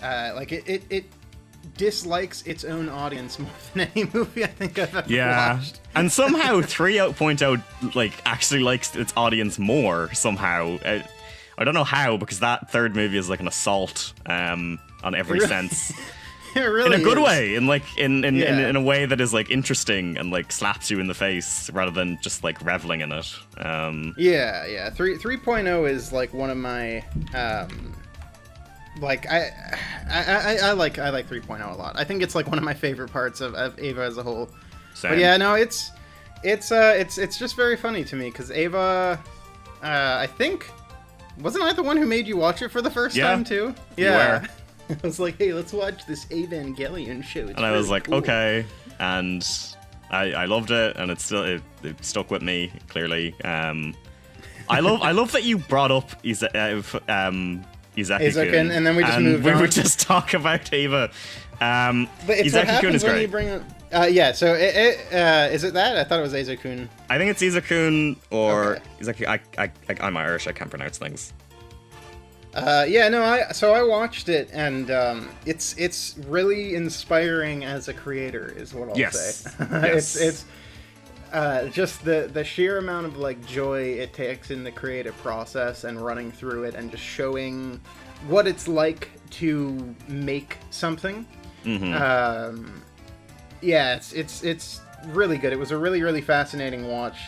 it dislikes its own audience more than any movie I think I've ever watched. And somehow 3.0 like actually likes its audience more somehow. I don't know how, because that third movie is like an assault on every sense. It really in a good is. way, in like in a way that is like interesting and like slaps you in the face rather than just like reveling in it. 3.0 is like one of my like I like 3.0 a lot. I think it's like one of my favorite parts of Ava as a whole. Same. But yeah, no, it's just very funny to me because Ava, I think, wasn't I the one who made you watch it for the first time too? Yeah. I was like, hey, let's watch this Evangelion show. It's and I was really like, cool. okay, and I loved it, and it stuck with me clearly. I love that you brought up Izaki-kun, and then we just moved on. We would just talk about Ava. But it's Izaki-kun is great. You bring up, so is it that? I thought it was Izaki-kun. I think it's Izaki-kun or Izaki. I'm Irish. I can't pronounce things. I watched it, and it's really inspiring as a creator, is what I'll say. Yes. It's just the sheer amount of like joy it takes in the creative process and running through it and just showing what it's like to make something. Mm-hmm. It's really good. It was a really, really fascinating watch.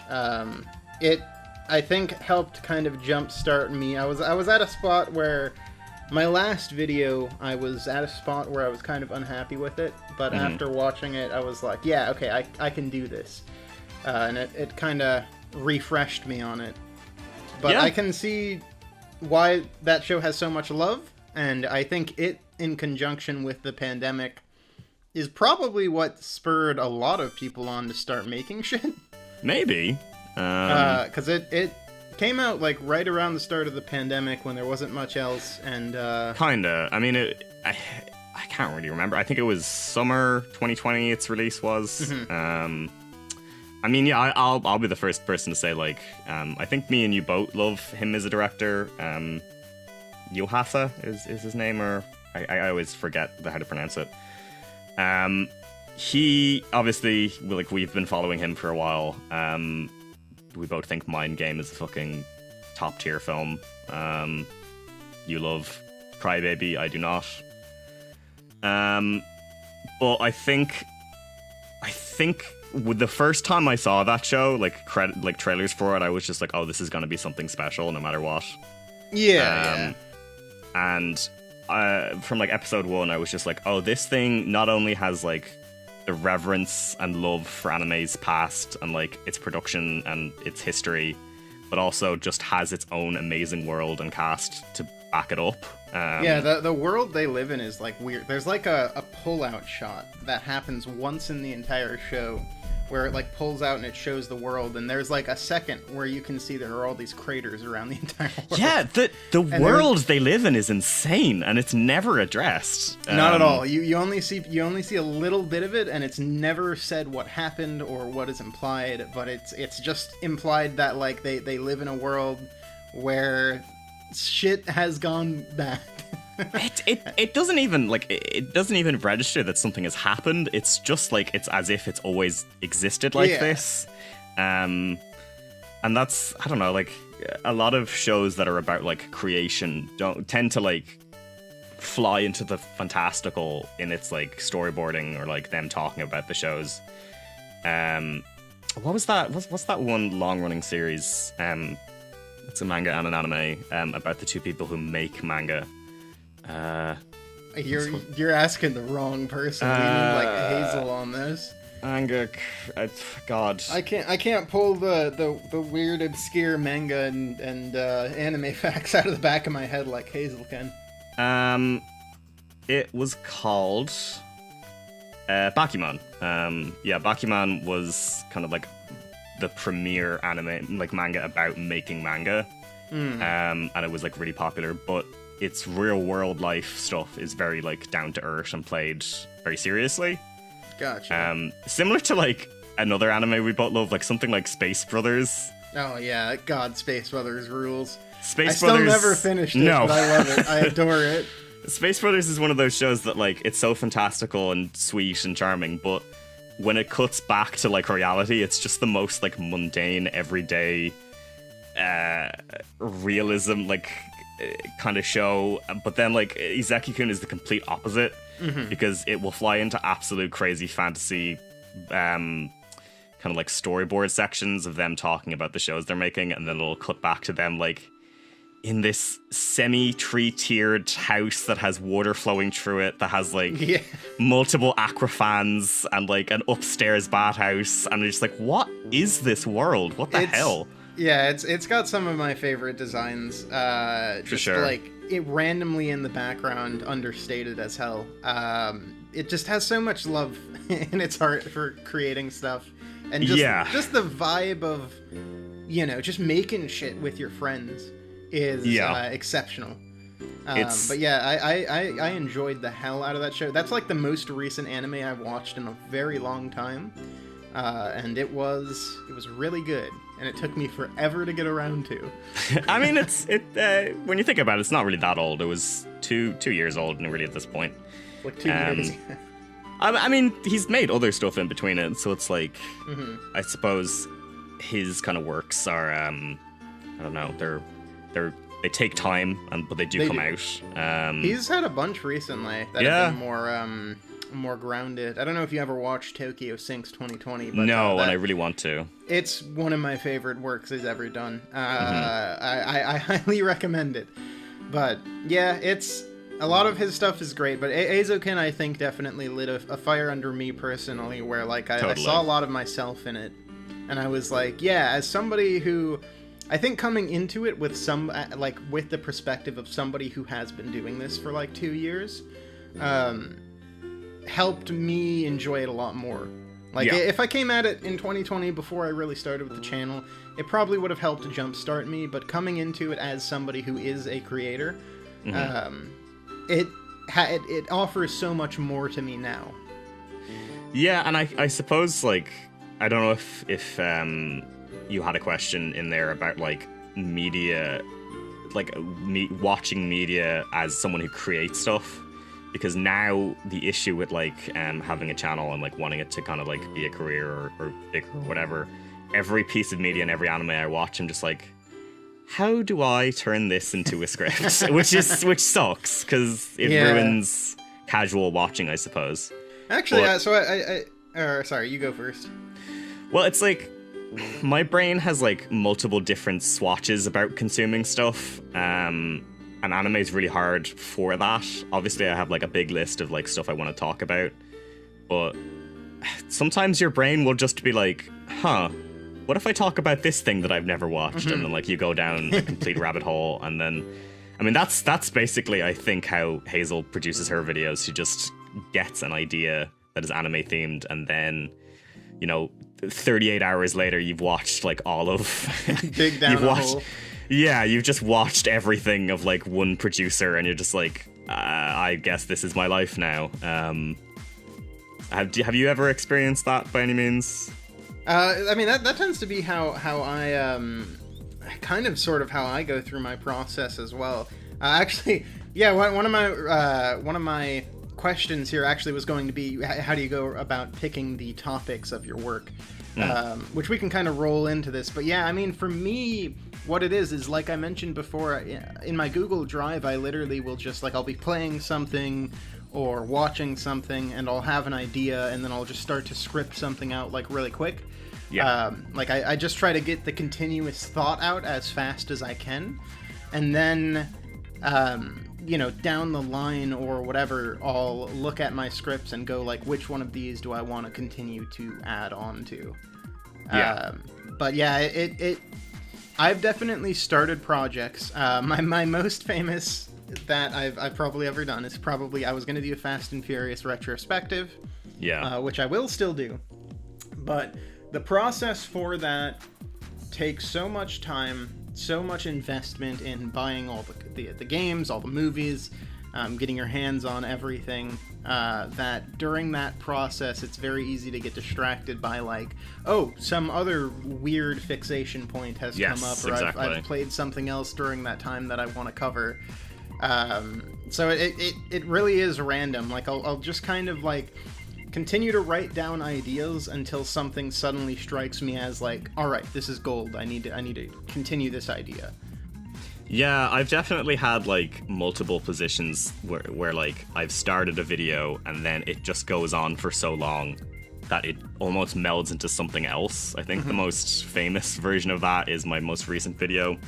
It, I think, helped kind of jumpstart me. I was at a spot where my last video, I was at a spot where I was kind of unhappy with it, but after watching it, I was like, yeah, okay, I can do this. And it kind of refreshed me on it. But I can see why that show has so much love, and I think it, in conjunction with the pandemic, is probably what spurred a lot of people on to start making shit. Maybe. Because it came out like right around the start of the pandemic when there wasn't much else, and kinda. I mean, I can't really remember. I think it was summer 2020. Its release was. I mean, yeah, I'll be the first person to say, like, I think me and you both love him as a director. Yohasa is his name, or I always forget how to pronounce it. He obviously, like, we've been following him for a while. We both think Mind Game is a fucking top tier film. You love Crybaby, I do not. But I think with the first time I saw that show, like trailers for it, I was just like, oh, this is gonna be something special no matter what. Yeah. And from like episode 1, I was just like, oh, this thing not only has like the reverence and love for anime's past and like its production and its history, but also just has its own amazing world and cast to back it up. The world they live in is like weird. There's like a pull-out shot that happens once in the entire show, where it like pulls out and it shows the world, and there's like a second where you can see there are all these craters around the entire world. Yeah, the world they live in is insane, and it's never addressed. Not at all. You only see a little bit of it, and it's never said what happened or what is implied, but it's just implied that like they live in a world where shit has gone bad. It doesn't even register that something has happened. It's just like it's as if it's always existed like this. And that's, I don't know, like a lot of shows that are about like creation don't tend to like fly into the fantastical in its like storyboarding or like them talking about the shows. What was that? What's that one long running series? It's a manga and an anime about the two people who make manga. You're asking the wrong person. We need like Hazel on this. Manga, God. I can't pull the weird obscure manga and anime facts out of the back of my head like Hazel can. It was called Bakuman. Bakuman was kind of like the premier anime, like manga about making manga. And it was like really popular, but its real world life stuff is very like down to earth and played very seriously. Gotcha. Similar to like another anime we both love, like something like Space Brothers. Oh yeah, God, Space Brothers rules. Space Brothers. I still never finished it, no. But I love it. I adore it. Space Brothers is one of those shows that like it's so fantastical and sweet and charming, but when it cuts back to like reality, it's just the most like mundane, everyday realism like kind of show. But then like Izeki-kun is the complete opposite, because it will fly into absolute crazy fantasy kind of like storyboard sections of them talking about the shows they're making, and then it'll cut back to them like in this semi-tree-tiered house that has water flowing through it, that has like multiple aquafans and like an upstairs bathhouse, and it's just like, what is this world? What the hell? Yeah, it's got some of my favorite designs. For sure. Like it randomly in the background, understated as hell. It just has so much love in its heart for creating stuff, and just the vibe of, you know, just making shit with your friends is exceptional. But yeah, I enjoyed the hell out of that show. That's like the most recent anime I've watched in a very long time, and it was really good, and it took me forever to get around to. I mean, when you think about it, it's not really that old. It was 2 years old, and really at this point, like 2 years. I mean, he's made other stuff in between it, so it's like, I suppose his kind of works are, I don't know, they take time, but they do come out. He's had a bunch recently that have been more grounded. I don't know if you ever watched Tokyo Sinks 2020, but no, and I really want to. It's one of my favorite works he's ever done. I highly recommend it. But yeah, it's a lot of his stuff is great, but Eizouken, I think, definitely lit a fire under me personally, where like I saw a lot of myself in it, and I was like, yeah, as somebody who, I think coming into it with with the perspective of somebody who has been doing this for like 2 years, helped me enjoy it a lot more. Like, if I came at it in 2020 before I really started with the channel, it probably would have helped to jumpstart me, but coming into it as somebody who is a creator, it offers so much more to me now. Yeah, and I suppose, like, I don't know if you had a question in there about, like, media, like, watching media as someone who creates stuff. Because now the issue with, like, having a channel and, like, wanting it to kind of, like, be a career or big or whatever, every piece of media and every anime I watch, I'm just like, how do I turn this into a script? which sucks, because it ruins casual watching, I suppose. Actually, sorry, you go first. Well, it's like, my brain has, like, multiple different swatches about consuming stuff, and anime is really hard for that. Obviously, I have, like, a big list of, like, stuff I want to talk about, but sometimes your brain will just be like, what if I talk about this thing that I've never watched? And then, like, you go down a complete rabbit hole, and then, I mean, that's basically, I think, how Hazel produces her videos. She just gets an idea that is anime themed, and then, 38 hours later, you've watched, like, all of... Dig down the hole. Yeah, you've just watched everything of, like, one producer, and you're just like, I guess this is my life now. Have you ever experienced that by any means? I mean, that tends to be how I kind of sort of how I go through my process as well. Actually, yeah, one of my questions here actually was going to be, how do you go about picking the topics of your work? Which we can kind of roll into this, but yeah, I mean, for me, what it is like I mentioned before, in my Google Drive, I literally will just, like, I'll be playing something or watching something, and I'll have an idea, and then I'll just start to script something out, like, really quick. Yeah. Like, I just try to get the continuous thought out as fast as I can, and then, down the line or whatever, I'll look at my scripts and go, like, which one of these do I want to continue to add on to? Yeah. But yeah, I've definitely started projects. My most famous that I've probably ever done is I was going to do a Fast and Furious retrospective. Yeah. Which I will still do. But the process for that takes so much time, so much investment in buying all the games, all the movies, getting your hands on everything, that during that process, it's very easy to get distracted by, like, oh, some other weird fixation point has come up, or exactly. I've played something else during that time that I want to cover. So it really is random. Like, I'll just kind of, like, continue to write down ideas until something suddenly strikes me as, like, all right, this is gold. I need to continue this idea. Yeah, I've definitely had, like, multiple positions where like, I've started a video and then it just goes on for so long that it almost melds into something else. I think the most famous version of that is my most recent video.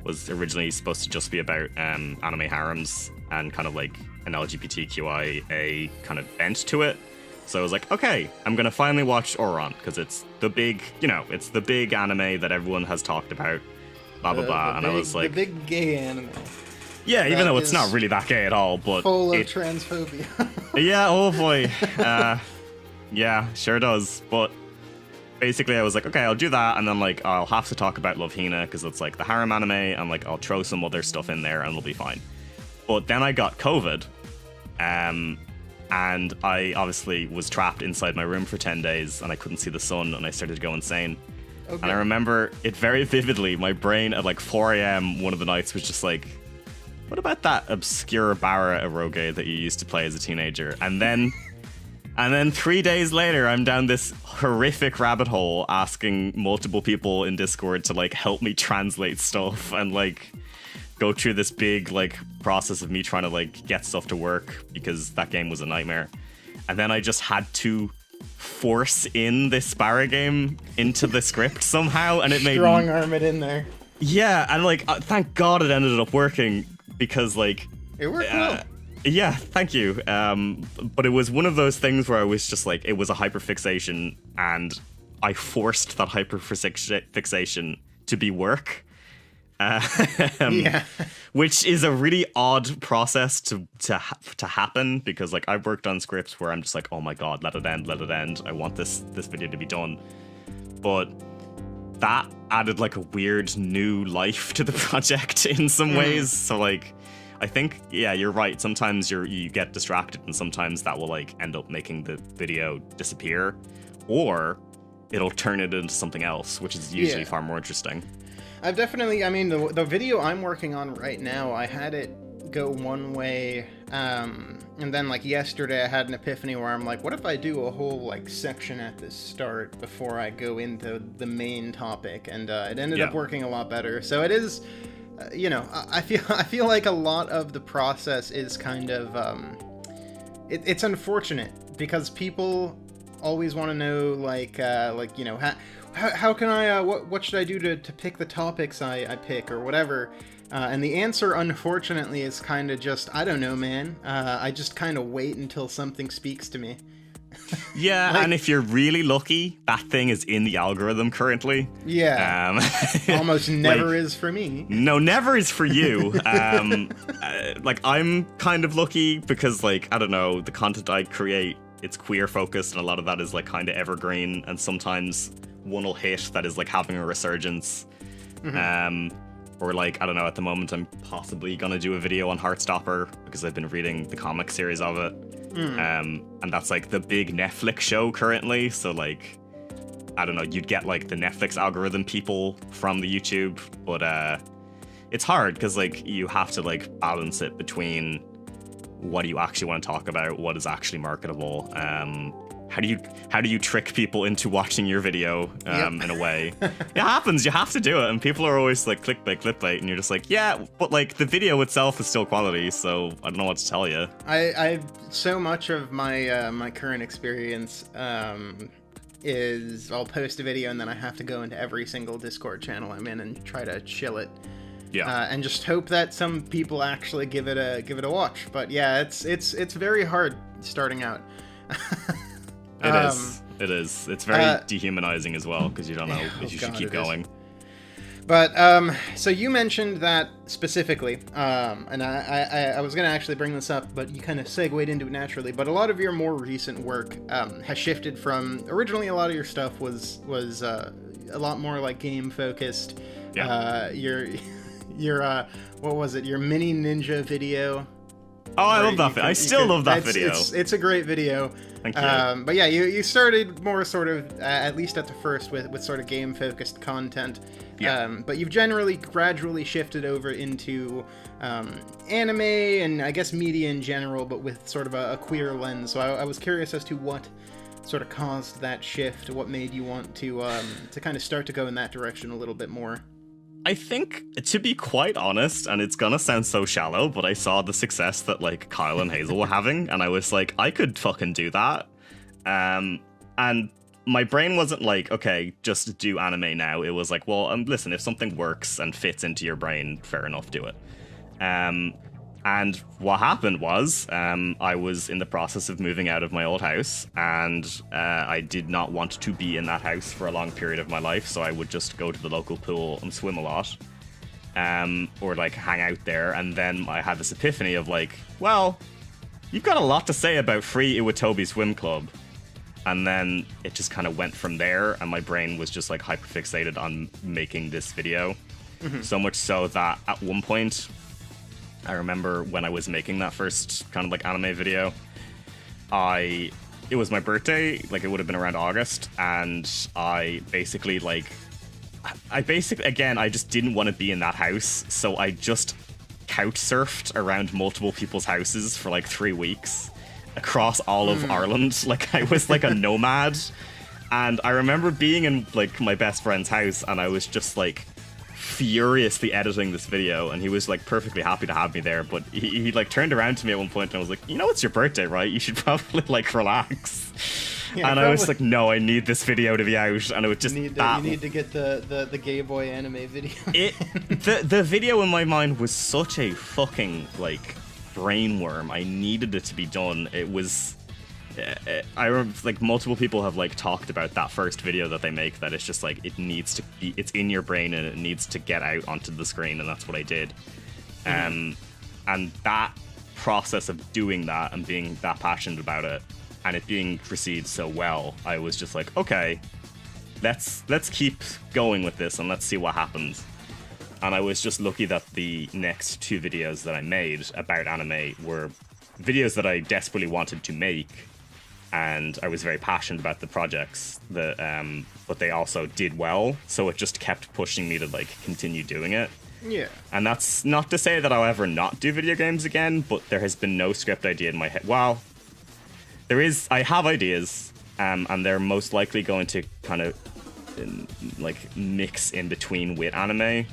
Was originally supposed to just be about anime harems and kind of, like, an LGBTQIA kind of bent to it. So I was like, okay, I'm gonna finally watch Ouran, because it's the big anime that everyone has talked about. Blah blah blah, and I was like, the big gay anime. Yeah, even though it's not really that gay at all, but full of transphobia. Yeah, oh boy, yeah, sure does. But basically, I was like, okay, I'll do that, and then, like, I'll have to talk about Love Hina because it's, like, the harem anime, and, like, I'll throw some other stuff in there, and it'll be fine. But then I got COVID, and I obviously was trapped inside my room for 10 days, and I couldn't see the sun, and I started to go insane. Okay. And I remember it very vividly. My brain at, like, 4 a.m. one of the nights was just like, what about that obscure Barra eroge that you used to play as a teenager? And then 3 days later, I'm down this horrific rabbit hole asking multiple people in Discord to, like, help me translate stuff and, like, go through this big, like, process of me trying to, like, get stuff to work because that game was a nightmare. And then I just had to force in this Sparrow game into the script somehow, and it made strong arm it in there. Yeah, and, like, thank God it ended up working, because, like, it worked well. Yeah, thank you. But it was one of those things where I was just like, it was a hyperfixation, and I forced that hyperfixation to be work. Yeah. Which is a really odd process to happen, because like I've worked on scripts where I'm just like, oh my god, let it end. I want this video to be done. But that added like a weird new life to the project in some ways. So like, I think, yeah, you're right. Sometimes you get distracted, and sometimes that will like end up making the video disappear, or it'll turn it into something else, which is usually far more interesting. I've definitely, I mean, the video I'm working on right now, I had it go one way, and then like yesterday I had an epiphany where I'm like, what if I do a whole like section at the start before I go into the main topic? And it ended up working a lot better. So it is, you know, I feel like a lot of the process is kind of, it's unfortunate because people always want to know like you know, how can I, what should I do to pick the topics I pick or whatever? And the answer, unfortunately, is kind of just, I don't know, man. I just kind of wait until something speaks to me. Yeah, like, and if you're really lucky, that thing is in the algorithm currently. Yeah. Almost never like, is for me. No, never is for you. Like, I'm kind of lucky because, like, I don't know, the content I create, it's queer focused, and a lot of that is, like, kind of evergreen, and sometimes one will hit that is like having a resurgence. Or like, I don't know, at the moment I'm possibly gonna do a video on Heartstopper because I've been reading the comic series of it. And that's like the big Netflix show currently, so like, I don't know, you'd get like the Netflix algorithm people from the YouTube, but it's hard because like you have to like balance it between what do you actually want to talk about, what is actually marketable. How do you trick people into watching your video in a way? It happens. You have to do it, and people are always like clickbait, and you're just like, yeah, but like the video itself is still quality, so I don't know what to tell you. I so much of my my current experience is I'll post a video and then I have to go into every single Discord channel I'm in and try to chill it. Yeah. And just hope that some people actually give it a watch. But yeah, it's very hard starting out. It is. It's very dehumanizing as well, because you don't know if you should keep going. But, so you mentioned that specifically, and I was going to actually bring this up, but you kind of segued into it naturally, but a lot of your more recent work has shifted from, originally a lot of your stuff was a lot more like game-focused. Yeah. Your what was it, your mini ninja video? Oh, I love that video. I still love that video. It's a great video. Thank you. But yeah, you started more sort of, at least at the first, with sort of game-focused content. Yeah. But you've generally gradually shifted over into anime and I guess media in general, but with sort of a queer lens. So I was curious as to what sort of caused that shift, what made you want to kind of start to go in that direction a little bit more. I think, to be quite honest, and it's gonna sound so shallow, but I saw the success that, like, Kyle and Hazel were having, and I was like, I could fucking do that. And my brain wasn't like, okay, just do anime now. It was like, well, listen, if something works and fits into your brain, fair enough, do it. And what happened was, I was in the process of moving out of my old house, and I did not want to be in that house for a long period of my life, so I would just go to the local pool and swim a lot, or like hang out there. And then I had this epiphany of like, well, you've got a lot to say about Free Iwatobi Swim Club. And then it just kind of went from there, and my brain was just like hyperfixated on making this video. So much so that at one point, I remember when I was making that first kind of like anime video, it was my birthday, like it would have been around August, and I basically again, I just didn't want to be in that house, so I just couch surfed around multiple people's houses for like 3 weeks across all of Ireland. Like I was like a nomad, and I remember being in like my best friend's house, and I was just like furiously editing this video, and he was like perfectly happy to have me there, but he like turned around to me at one point and I was like, you know, it's your birthday, right? You should probably like relax. Yeah, and I was like, no, I need this video to be out, and it was just you need to get the gay boy anime video. The video in my mind was such a fucking like brainworm. I needed it to be done. It was I remember like multiple people have like talked about that first video that they make, that it's just like it's in your brain and it needs to get out onto the screen, and that's what I did. And that process of doing that and being that passionate about it and it being received so well, I was just like, okay, let's keep going with this and let's see what happens. And I was just lucky that the next 2 videos that I made about anime were videos that I desperately wanted to make, and I was very passionate about the projects that but they also did well, so it just kept pushing me to like continue doing it. Yeah. And that's not to say that I'll ever not do video games again, but there has been no script idea in my head. Well, I have ideas, and they're most likely going to kind of like mix in between with anime.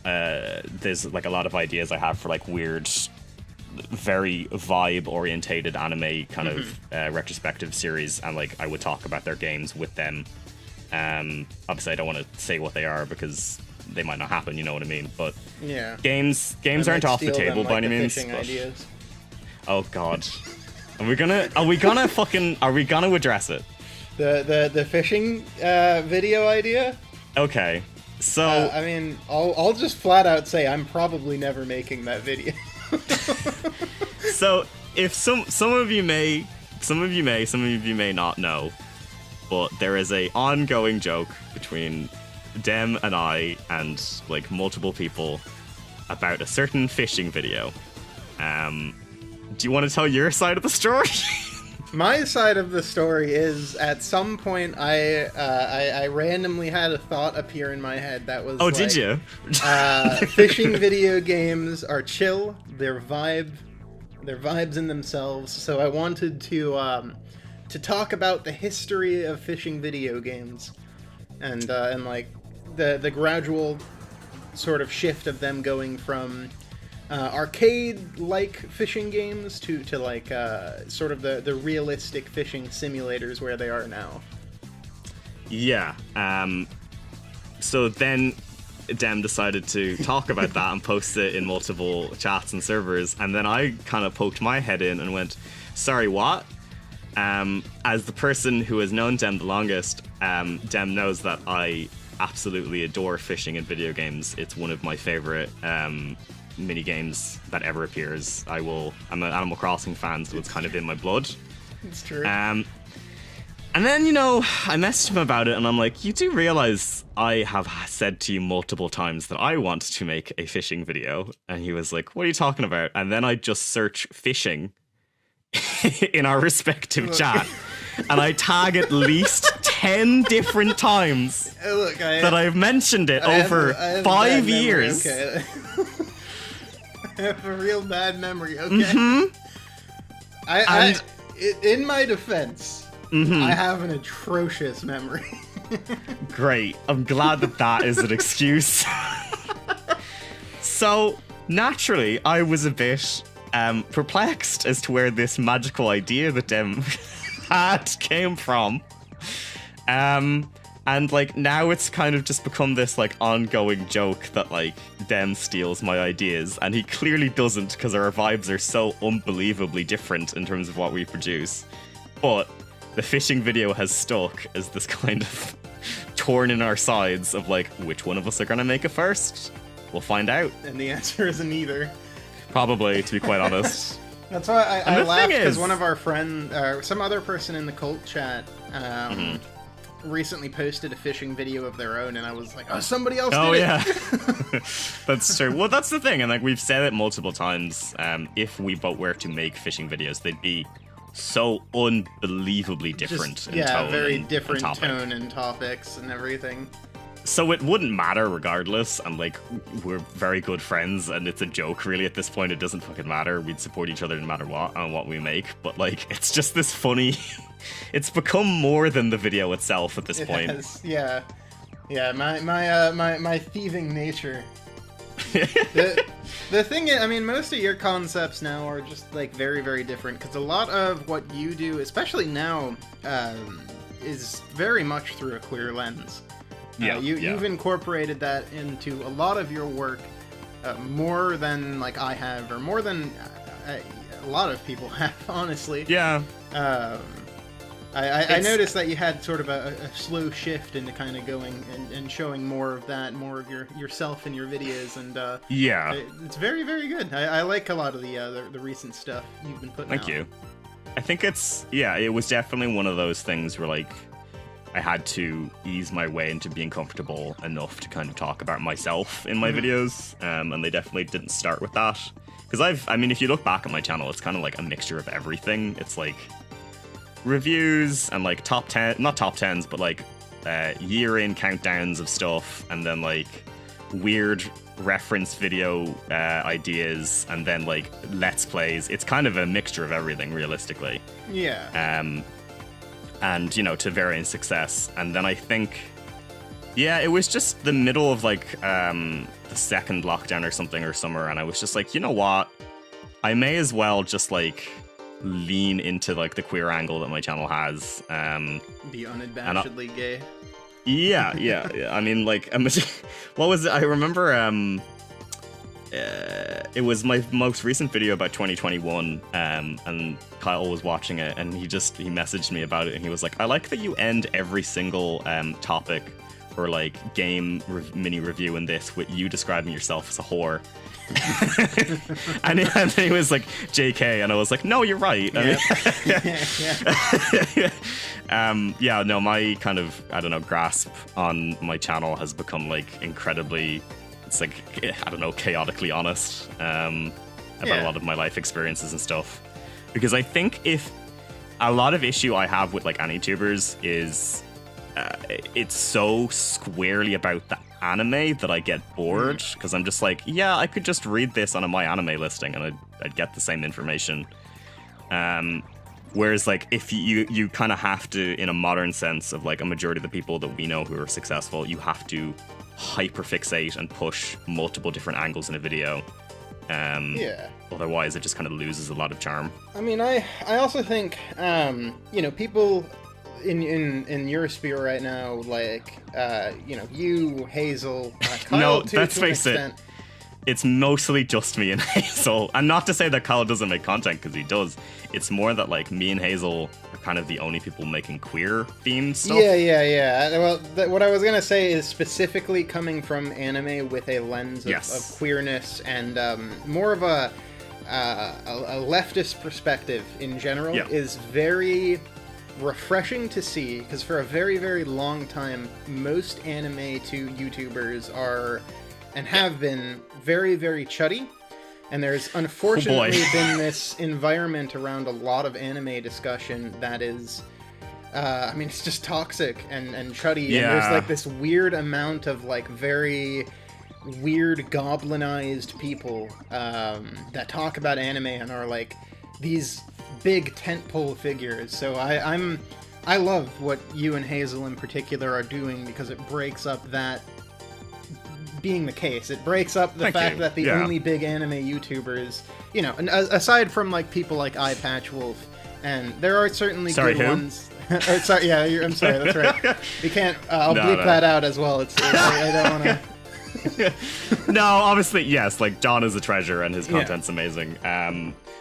There's like a lot of ideas I have for like weird, very vibe orientated anime kind of retrospective series, and like I would talk about their games with them. Obviously I don't want to say what they are because they might not happen, you know what I mean? But yeah, games aren't off the table by any means. Ideas. Oh god. Are we gonna address it? The fishing video idea? Okay. So I mean, I'll just flat out say I'm probably never making that video. So if some of you may not know, but there is a ongoing joke between Dem and I and like multiple people about a certain fishing video. Do you want to tell your side of the story? My side of the story is, at some point, I randomly had a thought appear in my head that was. Oh, like, did you? Fishing video games are chill. They're vibes in themselves. So I wanted to talk about the history of fishing video games, and like the gradual sort of shift of them going from arcade-like fishing games to like sort of the realistic fishing simulators where they are now. Yeah. So then Dem decided to talk about that and post it in multiple chats and servers, and then I kind of poked my head in and went, sorry, what? As the person who has known Dem the longest, Dem knows that I absolutely adore fishing in video games. It's one of my favorite mini games that ever appears. I'm an Animal Crossing fan, so it's kind of in my blood. It's true. And then, you know, I messaged him about it, and I'm like, you do realize I have said to you multiple times that I want to make a fishing video? And he was like, what are you talking about? And then I just search fishing in our respective chat, and I tag at least 10 different times that I've mentioned it over 5 years. Okay. I have a real bad memory, okay? Mm-hmm. In my defense, I have an atrocious memory. Great. I'm glad that is an excuse. So, naturally, I was a bit perplexed as to where this magical idea that Dem had came from. And like now it's kind of just become this like ongoing joke that like Dem steals my ideas, and he clearly doesn't, because our vibes are so unbelievably different in terms of what we produce. But the fishing video has stuck as this kind of torn in our sides of like, which one of us are gonna make it first? We'll find out. And the answer is neither. Probably, to be quite honest. That's why I laughed, because one of our friends, some other person in the cult chat, recently posted a fishing video of their own, and I was like, oh, somebody else did it. Oh, yeah. That's true. Well, that's the thing, and like we've said it multiple times, if we both were to make fishing videos, they'd be so unbelievably different in tone. Very different tone and topics and everything. So it wouldn't matter regardless, and like we're very good friends, and it's a joke really at this point. It doesn't fucking matter. We'd support each other no matter what on what we make, but like it's just this funny it's become more than the video itself at this point. Yeah. My thieving nature. The thing is, I mean, most of your concepts now are just like very, very different, because a lot of what you do, especially now, is very much through a queer lens. You've incorporated that into a lot of your work, more than like I have, or more than a lot of people have, honestly. Yeah. I noticed that you had sort of a slow shift into kind of going and showing more of that, more of yourself in your videos, and yeah, it's very, very good. I like a lot of the recent stuff you've been putting out. Thank you. I think it was definitely one of those things where like I had to ease my way into being comfortable enough to kind of talk about myself in my videos, and they definitely didn't start with that. Because I mean, if you look back at my channel, it's kind of like a mixture of everything. It's like reviews and like not top 10s, but like year-in countdowns of stuff, and then like weird reference video ideas, and then like let's plays. It's kind of a mixture of everything, realistically. Yeah. And you know, to varying success. And then I think, yeah, it was just the middle of like the second lockdown or something, or summer, and I was just like, you know what, I may as well just like lean into like the queer angle that my channel has. Be unabashedly gay. Yeah. I mean, like, what was it? I remember it was my most recent video about 2021, and Kyle was watching it, and he messaged me about it, and he was like, I like that you end every single topic or like game mini review in this with you describing yourself as a whore. and he was like, JK, and I was like, no, you're right. Yeah. No, my kind of, I don't know, grasp on my channel has become like incredibly, it's like, I don't know, chaotically honest about a lot of my life experiences and stuff. Because I think if a lot of issue I have with like any YouTubers is it's so squarely about the anime that I get bored, because I'm just like, yeah, I could just read this on a My Anime listing and I'd get the same information. Whereas like if you kind of have to, in a modern sense of like a majority of the people that we know who are successful, you have to hyperfixate and push multiple different angles in a video. Otherwise it just kind of loses a lot of charm. I mean, I also think people in your sphere right now, like you, Hazel, Kyle, no, to let's an face extent. It's mostly just me and Hazel. And not to say that Kyle doesn't make content, because he does. It's more that like me and Hazel are kind of the only people making queer themed stuff. Yeah. Well, what I was gonna say is specifically coming from anime with a lens of queerness and more of a leftist perspective in general is very refreshing to see, because for a very, very long time, most anime to YouTubers are and have been very, very chuddy, and there's unfortunately been this environment around a lot of anime discussion that is it's just toxic and chuddy, and there's like this weird amount of like very weird goblinized people that talk about anime and are like these big tentpole figures. So I love what you and Hazel in particular are doing, because it breaks up that being the case. It breaks up the fact that the only big anime YouTubers, and aside from like people like Eyepatchwolf, and there are certainly good ones. I'm sorry, that's right. We can't. I'll bleep that out as well. I don't want to. No, obviously, yes. Like, John is a treasure, and his content's amazing.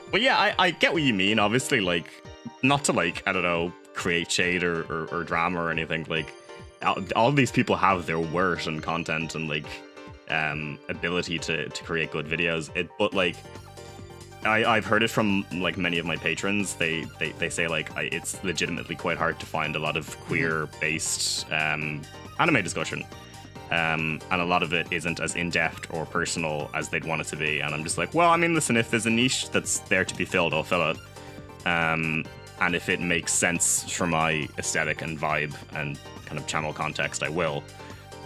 But yeah, I get what you mean. Obviously, like, not to like, I don't know, create shade or drama or anything. Like, all these people have their worth and content and like ability to create good videos. But like, I've heard it from like many of my patrons. They say like it's legitimately quite hard to find a lot of queer-based anime discussion. And a lot of it isn't as in-depth or personal as they'd want it to be. And I'm just like, well, I mean, listen, if there's a niche that's there to be filled, I'll fill it. And if it makes sense for my aesthetic and vibe and kind of channel context, I will.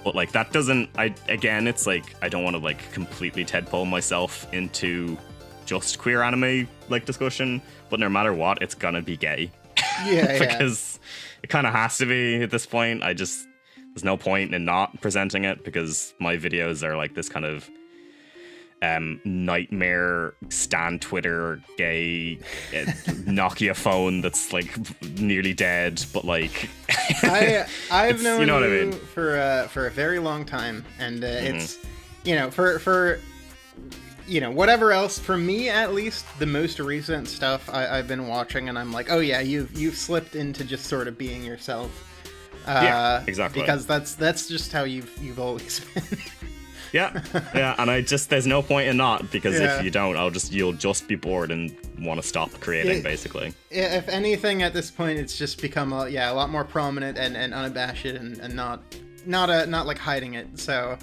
But like, that doesn't, it's like, I don't want to like completely tadpole myself into just queer anime like discussion, but no matter what, it's gonna be gay. Because it kind of has to be at this point. There's no point in not presenting it, because my videos are like this kind of nightmare stan Twitter gay Nokia phone that's like nearly dead, but like I've known you know what I mean? for a very long time, and it's for whatever else, for me at least, the most recent stuff I've been watching, and I'm like, oh yeah, you've slipped into just sort of being yourself. Yeah, exactly. Because that's just how you've always been. Yeah, and there's no point in not, because Yeah. if you don't, you'll just be bored and want to stop creating, basically. If anything, at this point, it's just become a lot more prominent and unabashed and not like hiding it. So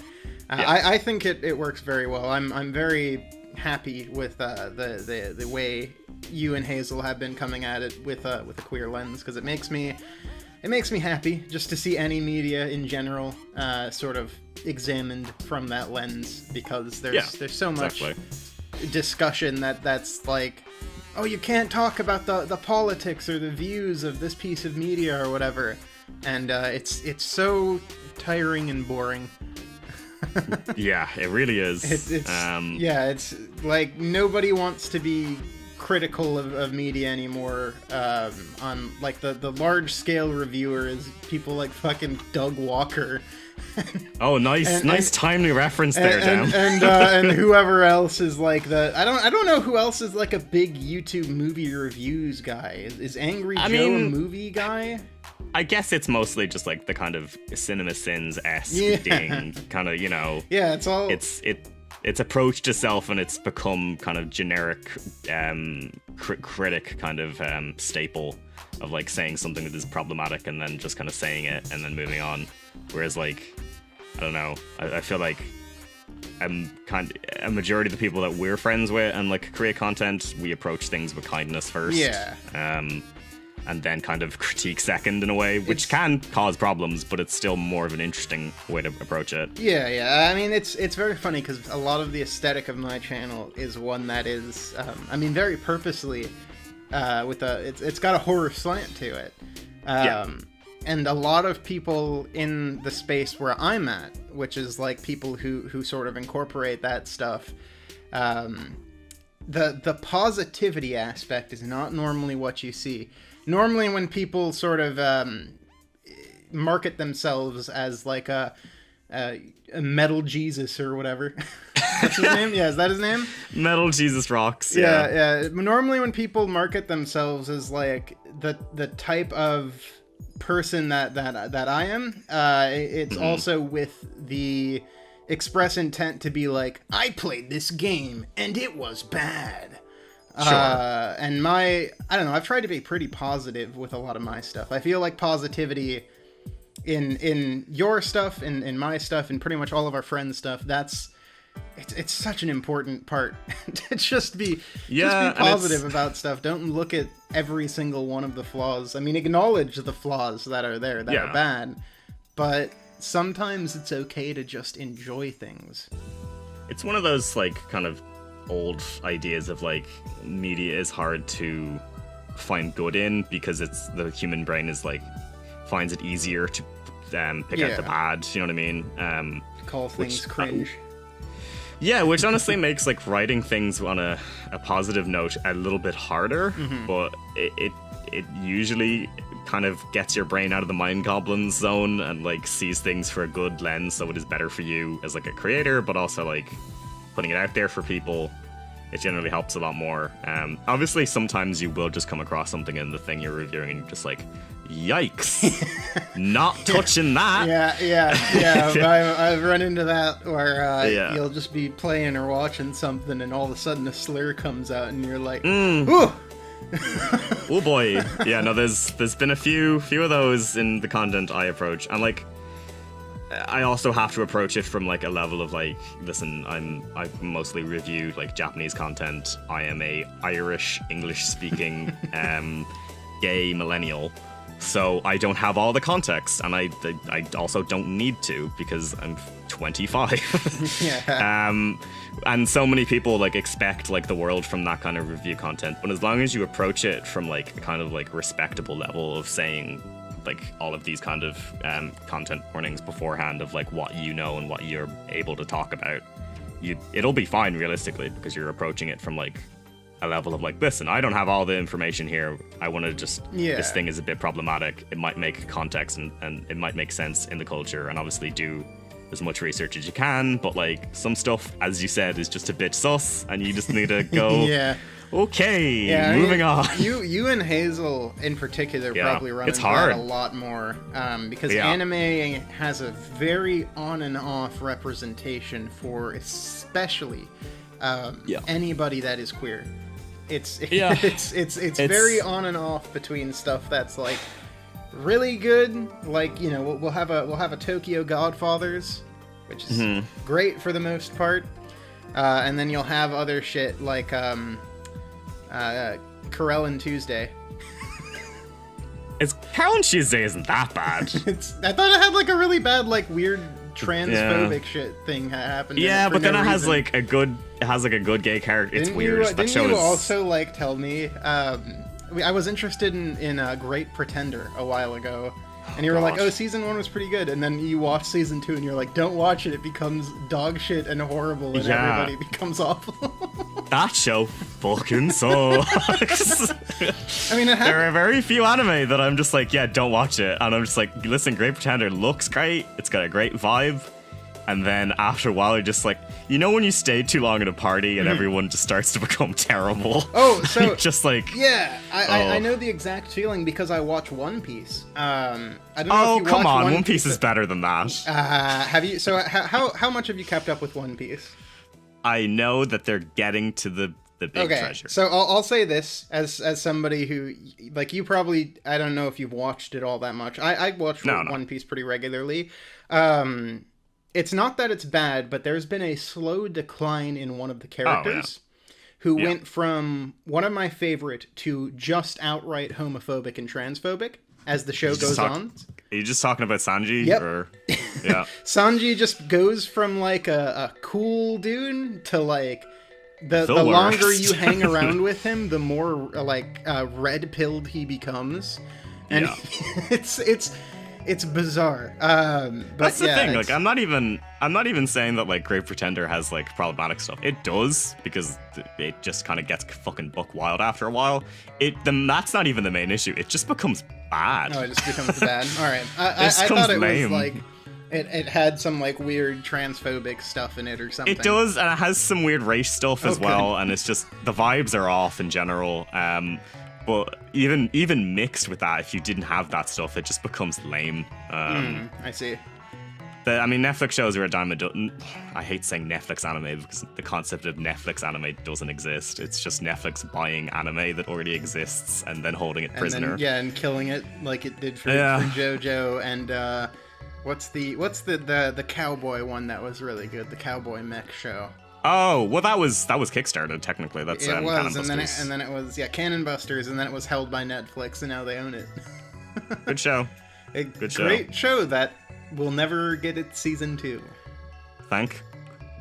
I think it works very well. I'm very happy with the way you and Hazel have been coming at it with a queer lens, because it makes me happy just to see any media in general sort of examined from that lens, because there's so much discussion that's like, oh, you can't talk about the politics or the views of this piece of media or whatever, and it's so tiring and boring. Yeah, it really is. It's like nobody wants to be critical of media anymore. On like the large scale reviewers, people like fucking Doug Walker. Oh, nice timely reference there, Dan. And whoever else is like I don't know who else is like a big YouTube movie reviews guy. Is Angry Joe a movie guy? I guess it's mostly just like the kind of Cinema Sins-esque thing, kind of, Yeah, it's all it's approached itself, and it's become kind of generic critic kind of staple of like saying something that is problematic and then just kind of saying it and then moving on. Whereas like, I don't know, I feel like a majority of the people that we're friends with and like create content, we approach things with kindness first. Yeah. And then kind of critique second in a way, which can cause problems, but it's still more of an interesting way to approach it. Yeah. I mean, it's very funny because a lot of the aesthetic of my channel is one that is, very purposely, it's got a horror slant to it. And a lot of people in the space where I'm at, which is like people who sort of incorporate that stuff, the positivity aspect is not normally what you see. Normally when people sort of market themselves as like a metal Jesus or whatever. What's his name? Yeah, is that his name? Metal Jesus rocks. Yeah. Normally when people market themselves as like the type of person that I am, it's also with the express intent to be like, I played this game and it was bad. Sure. And I don't know, I've tried to be pretty positive with a lot of my stuff. I feel like positivity in your stuff, in my stuff, and pretty much all of our friends' stuff, it's such an important part to just be positive about stuff. Don't look at every single one of the flaws. I mean, acknowledge the flaws that are there that are bad, but sometimes it's okay to just enjoy things. It's one of those like kind of old ideas of like media is hard to find good in because the human brain is like finds it easier to pick out the bad, you know what I mean? Call things cringe. Yeah, which honestly makes like writing things on a positive note a little bit harder, but it usually kind of gets your brain out of the mind goblin zone and like sees things for a good lens, so it is better for you as like a creator, but also like putting it out there for people, it generally helps a lot more. Obviously sometimes you will just come across something in the thing you're reviewing and you're just like, yikes, not touching that. Yeah. I've run into that where you'll just be playing or watching something and all of a sudden a slur comes out and you're like, ooh. Oh boy. Yeah, no, there's been a few of those in the content I approach, and like I also have to approach it from like a level of like, listen, I've mostly reviewed like Japanese content. I am a Irish English speaking gay millennial, so I don't have all the context, and I also don't need to because I'm 25. And so many people like expect like the world from that kind of review content, but as long as you approach it from like a kind of like respectable level of saying like all of these kind of content warnings beforehand of like what you know and what you're able to talk about, it'll be fine realistically, because you're approaching it from like a level of like, listen, I don't have all the information here, I want to just this thing is a bit problematic, it might make context and it might make sense in the culture and obviously do as much research as you can, but like some stuff, as you said, is just a bit sus, and you just need to go. Yeah. Okay, Yeah, moving on. You and Hazel in particular probably run into hard. that a lot more because Yeah. anime has a very on and off representation for especially anybody that is queer. It's very on and off between stuff that's like really good, like, you know, we'll have a Tokyo Godfathers, which is great for the most part, and then you'll have other shit like Carell and Tuesday. Carol and Tuesday isn't that bad. I thought it had like a really bad, like, weird transphobic shit thing happened. Yeah, but then no it has reason. like a good gay character. It's weird. Didn't you also like tell me? I was interested in Great Pretender a while ago, and you were like, "Oh, season 1 was pretty good," and then you watch season 2, and you're like, "Don't watch it. It becomes dog shit and horrible, and everybody becomes awful." That show fucking sucks. I mean, there are very few anime that I'm just like, yeah, don't watch it. And I'm just like, listen, Great Pretender looks great. It's got a great vibe. And then after a while, you're just like, you know when you stay too long at a party and everyone just starts to become terrible? Oh, so... just like... Yeah, I know the exact feeling because I watch One Piece. I don't know oh, if you come watch on. One Piece is better than that. Have you... So how much have you kept up with One Piece? I know that they're getting to the big treasure. So I'll say this as somebody who, like, you probably, I don't know if you've watched it all that much. I watch One Piece pretty regularly. It's not that it's bad, but there's been a slow decline in one of the characters who went from one of my favorite to just outright homophobic and transphobic as the show goes on. Are you just talking about Sanji? Yep. Or, yeah. Sanji just goes from like a cool dude to like the worst. longer you hang around with him, the more like red-pilled he becomes, and it's bizarre. But that's the thing. Like, I'm not even saying that like Great Pretender has like problematic stuff. It does, because it just kind of gets fucking buck wild after a while. That's not even the main issue. It just becomes bad. Oh, it just becomes bad. All right. I thought it lame. was like it had some like weird transphobic stuff in it or something. It does, and it has some weird race stuff as well. And it's just the vibes are off in general. But even mixed with that, if you didn't have that stuff, it just becomes lame. I see. I mean, Netflix shows are a dime a dozen. I hate saying Netflix anime because the concept of Netflix anime doesn't exist. It's just Netflix buying anime that already exists and then holding it prisoner. And killing it like it did for JoJo. And what's the cowboy one that was really good? The cowboy mech show. Oh, well, that was Kickstarted technically. That's it was, Cannon and then it was Cannon Busters, and then it was held by Netflix, and now they own it. Good show. Great show that will never get its season 2. Thank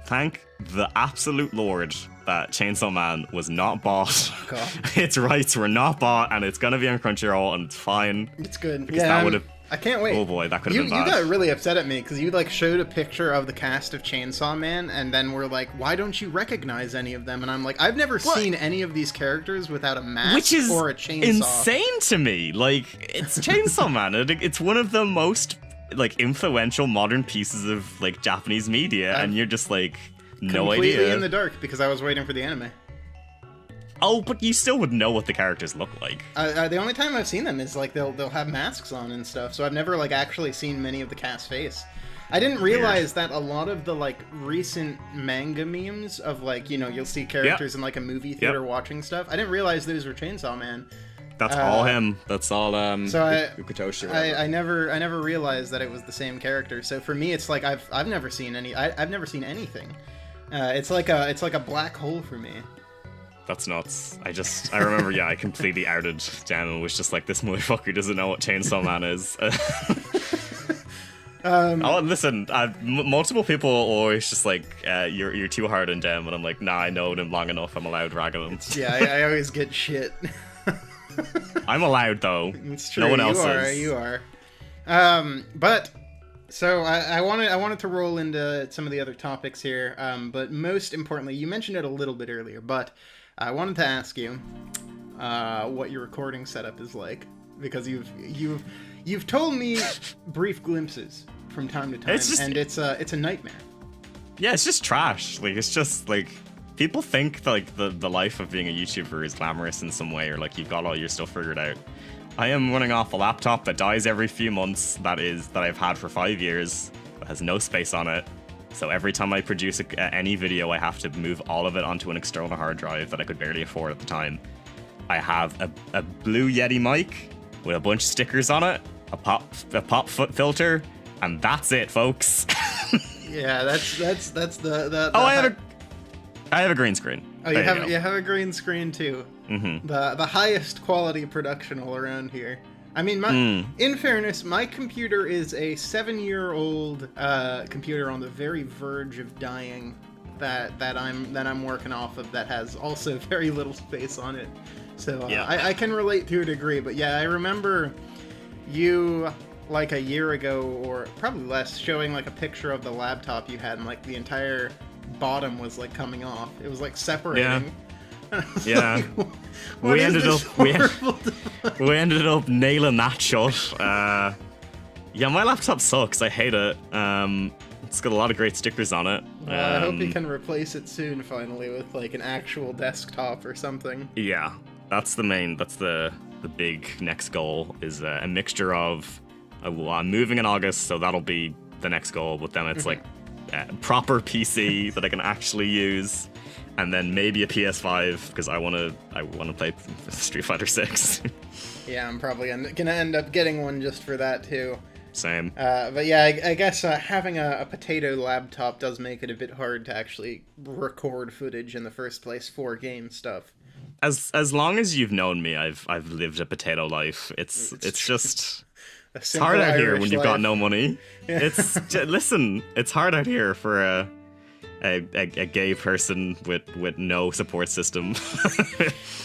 the absolute Lord that Chainsaw Man was not bought. God. Its rights were not bought, and it's gonna be on Crunchyroll, and it's fine. It's good. Because that would have. I can't wait. Oh boy, that could have been bad. You got really upset at me because you like showed a picture of the cast of Chainsaw Man, and then we're like, "Why don't you recognize any of them?" And I'm like, "I've never seen any of these characters without a mask or a chainsaw." Insane to me. Like, it's Chainsaw Man. It's one of the most like influential modern pieces of like Japanese media, and you're just like, no idea. Completely in the dark because I was waiting for the anime. Oh, but you still would know what the characters look like. The only time I've seen them is like they'll have masks on and stuff, so I've never like actually seen many of the cast face. I didn't realize that a lot of the like recent manga memes of like, you know, you'll see characters in like a movie theater watching stuff. I didn't realize those were Chainsaw Man. That's all him. That's all so Ukitoshi. I never realized that it was the same character. So for me, it's like I've never seen I've never seen anything. It's like a black hole for me. That's nuts. I remember, I completely outed Jem and was just like, this motherfucker doesn't know what Chainsaw Man is. Listen, multiple people always just like, you're too hard on Jem, and I'm like, nah, I know him long enough, I'm allowed ragging him. Yeah, I always get shit. I'm allowed, though. It's true, no one else is. You are. But... So I wanted to roll into some of the other topics here, but most importantly, you mentioned it a little bit earlier, but I wanted to ask you what your recording setup is like, because you've told me brief glimpses from time to time, and it's a nightmare. Yeah, it's just trash. Like, it's just like people think like the life of being a YouTuber is glamorous in some way, or like you've got all your stuff figured out. I am running off a laptop that dies every few months. That I've had for 5 years. That has no space on it. So every time I produce any video, I have to move all of it onto an external hard drive that I could barely afford at the time. I have a blue Yeti mic with a bunch of stickers on it, a pop filter, and that's it, folks. Yeah, that's the. Oh, I have a green screen. Oh, you have a green screen too. Mm-hmm. The highest quality production all around here. I mean, in fairness, my computer is a 7-year-old computer on the very verge of dying. That I'm working off of, that has also very little space on it. So I can relate to a degree. But yeah, I remember you like a year ago, or probably less, showing like a picture of the laptop you had, and like the entire bottom was like coming off. It was like separating. Yeah. We ended up nailing that shot. Yeah, my laptop sucks. I hate it. It's got a lot of great stickers on it. Well, I hope you can replace it soon, finally, with like an actual desktop or something. Yeah, that's the big next goal, is a mixture of. I'm moving in August, so that'll be the next goal. But then it's like proper PC that I can actually use, and then maybe a PS5, because I want to play Street Fighter 6. Yeah, I'm probably gonna end up getting one just for that too. Same. But yeah, I guess having a potato laptop does make it a bit hard to actually record footage in the first place for game stuff. As long as you've known me, I've lived a potato life. It's just. It's hard out here when you've got no money. Yeah. Listen, it's hard out here for a gay person with no support system.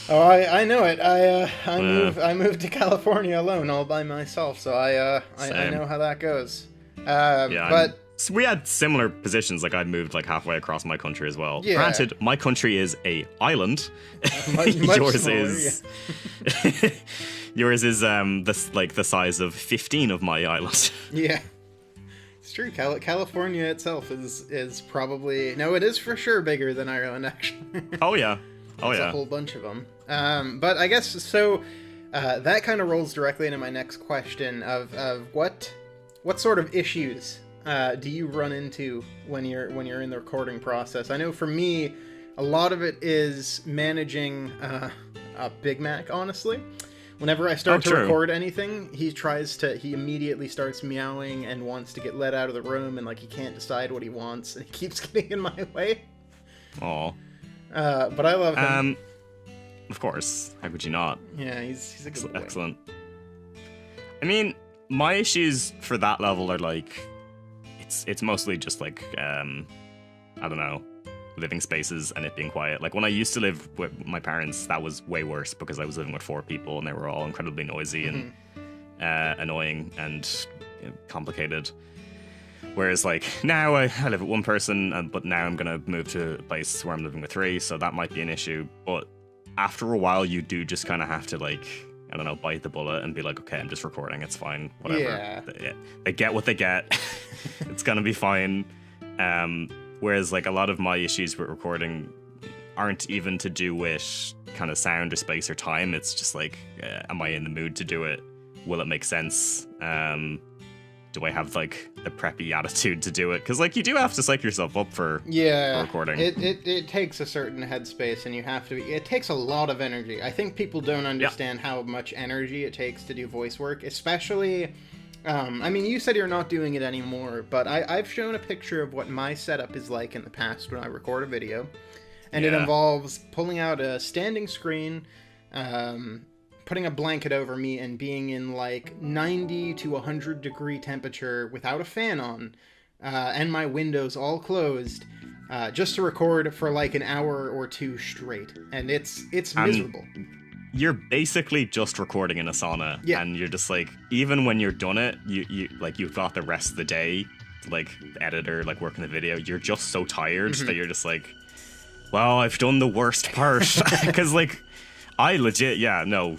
Oh, I know it. I moved to California alone, all by myself, so I know how that goes. But so we had similar positions. Like, I moved like halfway across my country as well. Yeah. Granted, my country is a island. Much Yours smaller, is. Yeah. Yours is the size of 15 of my island. Yeah, it's true. California itself is probably, no, it is for sure bigger than Ireland, actually. Oh yeah, a whole bunch of them. But I guess so. That kind of rolls directly into my next question of what sort of issues do you run into when you're in the recording process? I know for me, a lot of it is managing a Big Mac, honestly. Whenever I start to record anything, he immediately starts meowing and wants to get let out of the room, and like he can't decide what he wants, and he keeps getting in my way. Aw. But I love him. Of course. How could you not? Yeah, he's a good boy. Excellent. I mean, my issues for that level are like, it's mostly just like, I don't know, living spaces and it being quiet. Like, when I used to live with my parents, that was way worse because I was living with 4 people and they were all incredibly noisy and annoying and complicated. Whereas, like, now I live with 1 person, but now I'm gonna move to a place where I'm living with 3, so that might be an issue. But after a while, you do just kind of have to, like, I don't know, bite the bullet and be like, okay, I'm just recording, it's fine, whatever. Yeah. They get what they get. It's gonna be fine. Whereas, like, a lot of my issues with recording aren't even to do with kind of sound or space or time. It's just like, am I in the mood to do it? Will it make sense? Do I have, like, the preppy attitude to do it? Because, like, you do have to psych yourself up for recording. It takes a certain headspace, and you have to it takes a lot of energy. I think people don't understand how much energy it takes to do voice work, especially... I mean, you said you're not doing it anymore, but I've shown a picture of what my setup is like in the past when I record a video, and it involves pulling out a standing screen, putting a blanket over me, and being in like 90 to 100 degree temperature without a fan on, and my windows all closed, just to record for like an hour or 2 straight, and it's miserable. You're basically just recording in a sauna, and you're just like, even when you're done it, you like, you've got the rest of the day to, like, edit or like work in the video. You're just so tired that you're just like, well, I've done the worst part. Because, like, I legit,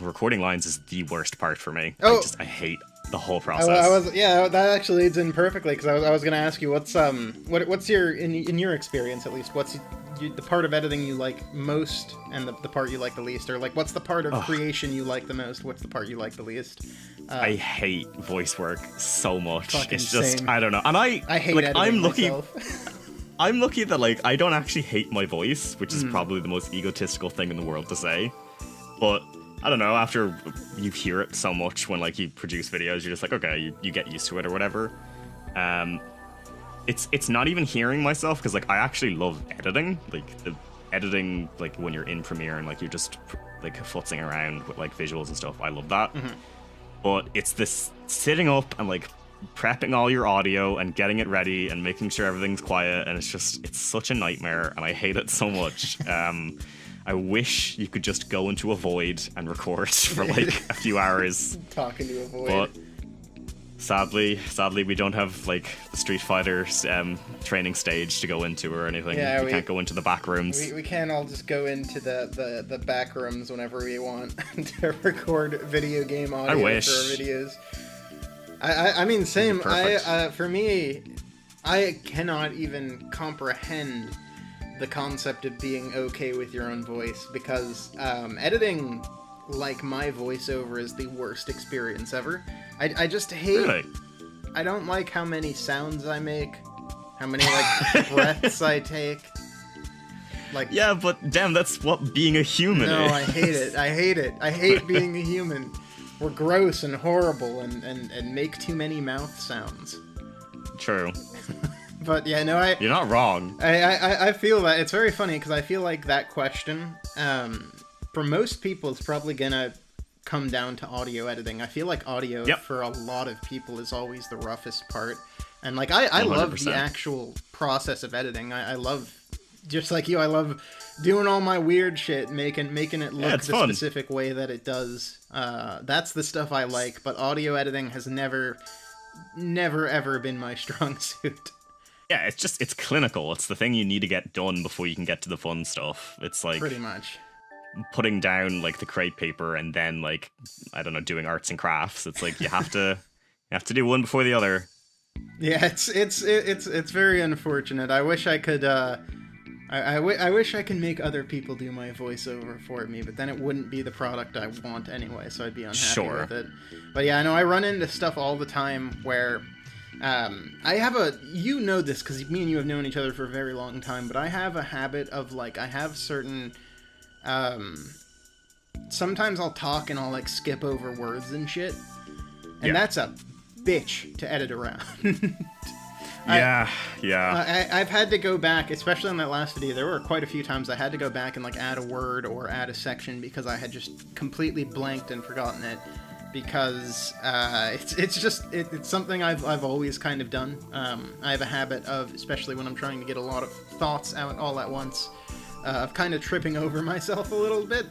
recording lines is the worst part for me. I hate the whole process. That actually leads in perfectly, because I was going to ask you what's your in your experience, at least, what's the part of editing you like most, and the part you like the least, or like what's the part of creation you like the most, what's the part you like the least? I hate voice work so much. It's just same. I don't know, and I hate like editing I'm lucky. myself. I'm lucky that like I don't actually hate my voice, which is probably the most egotistical thing in the world to say. But I don't know, after you hear it so much when like you produce videos, you're just like, okay, you get used to it or whatever. It's not even hearing myself, because like I actually love editing, like the editing, like when you're in Premiere and like you're just like futzing around with like visuals and stuff. I love that. But it's this sitting up and like prepping all your audio and getting it ready and making sure everything's quiet, and it's such a nightmare, and I hate it so much. I wish you could just go into a void and record for like a few hours. Talking to a void. But sadly, we don't have like the Street Fighter training stage to go into or anything. Yeah, we can't go into the back rooms. We can't all just go into the back rooms whenever we want to record video game audio for our videos. I mean, same. For me, I cannot even comprehend the concept of being okay with your own voice, because editing like my voiceover is the worst experience ever. I just hate. Really? I don't like how many sounds I make, how many like breaths I take. Like, yeah, but damn, that's what being a human is. No, I hate it. I hate being a human. We're gross and horrible and make too many mouth sounds. True. But yeah, no, you're not wrong. I feel that. It's very funny, because I feel like that question, for most people, it's probably gonna come down to audio editing. I feel like audio for a lot of people is always the roughest part. And like I love the actual process of editing. I love, just like you, I love doing all my weird shit, making it look the fun. Specific way that it does. That's the stuff I like, but audio editing has never ever been my strong suit. Yeah, it's clinical. It's the thing you need to get done before you can get to the fun stuff. It's like pretty much putting down like the crepe paper and then like, I don't know, doing arts and crafts. It's like you have to do one before the other. Yeah, it's very unfortunate. I wish I could I wish I could make other people do my voiceover for me, but then it wouldn't be the product I want anyway, so I'd be unhappy with it. But yeah, I know I run into stuff all the time where I have you know this because me and you have known each other for a very long time, but I have a habit of like, I have certain, sometimes I'll talk and I'll like skip over words and shit, and that's a bitch to edit around. I've had to go back, especially on that last video. There were quite a few times I had to go back and like add a word or add a section because I had just completely blanked and forgotten it. Because it's something I've always kind of done. I have a habit of, especially when I'm trying to get a lot of thoughts out all at once, of kind of tripping over myself a little bit.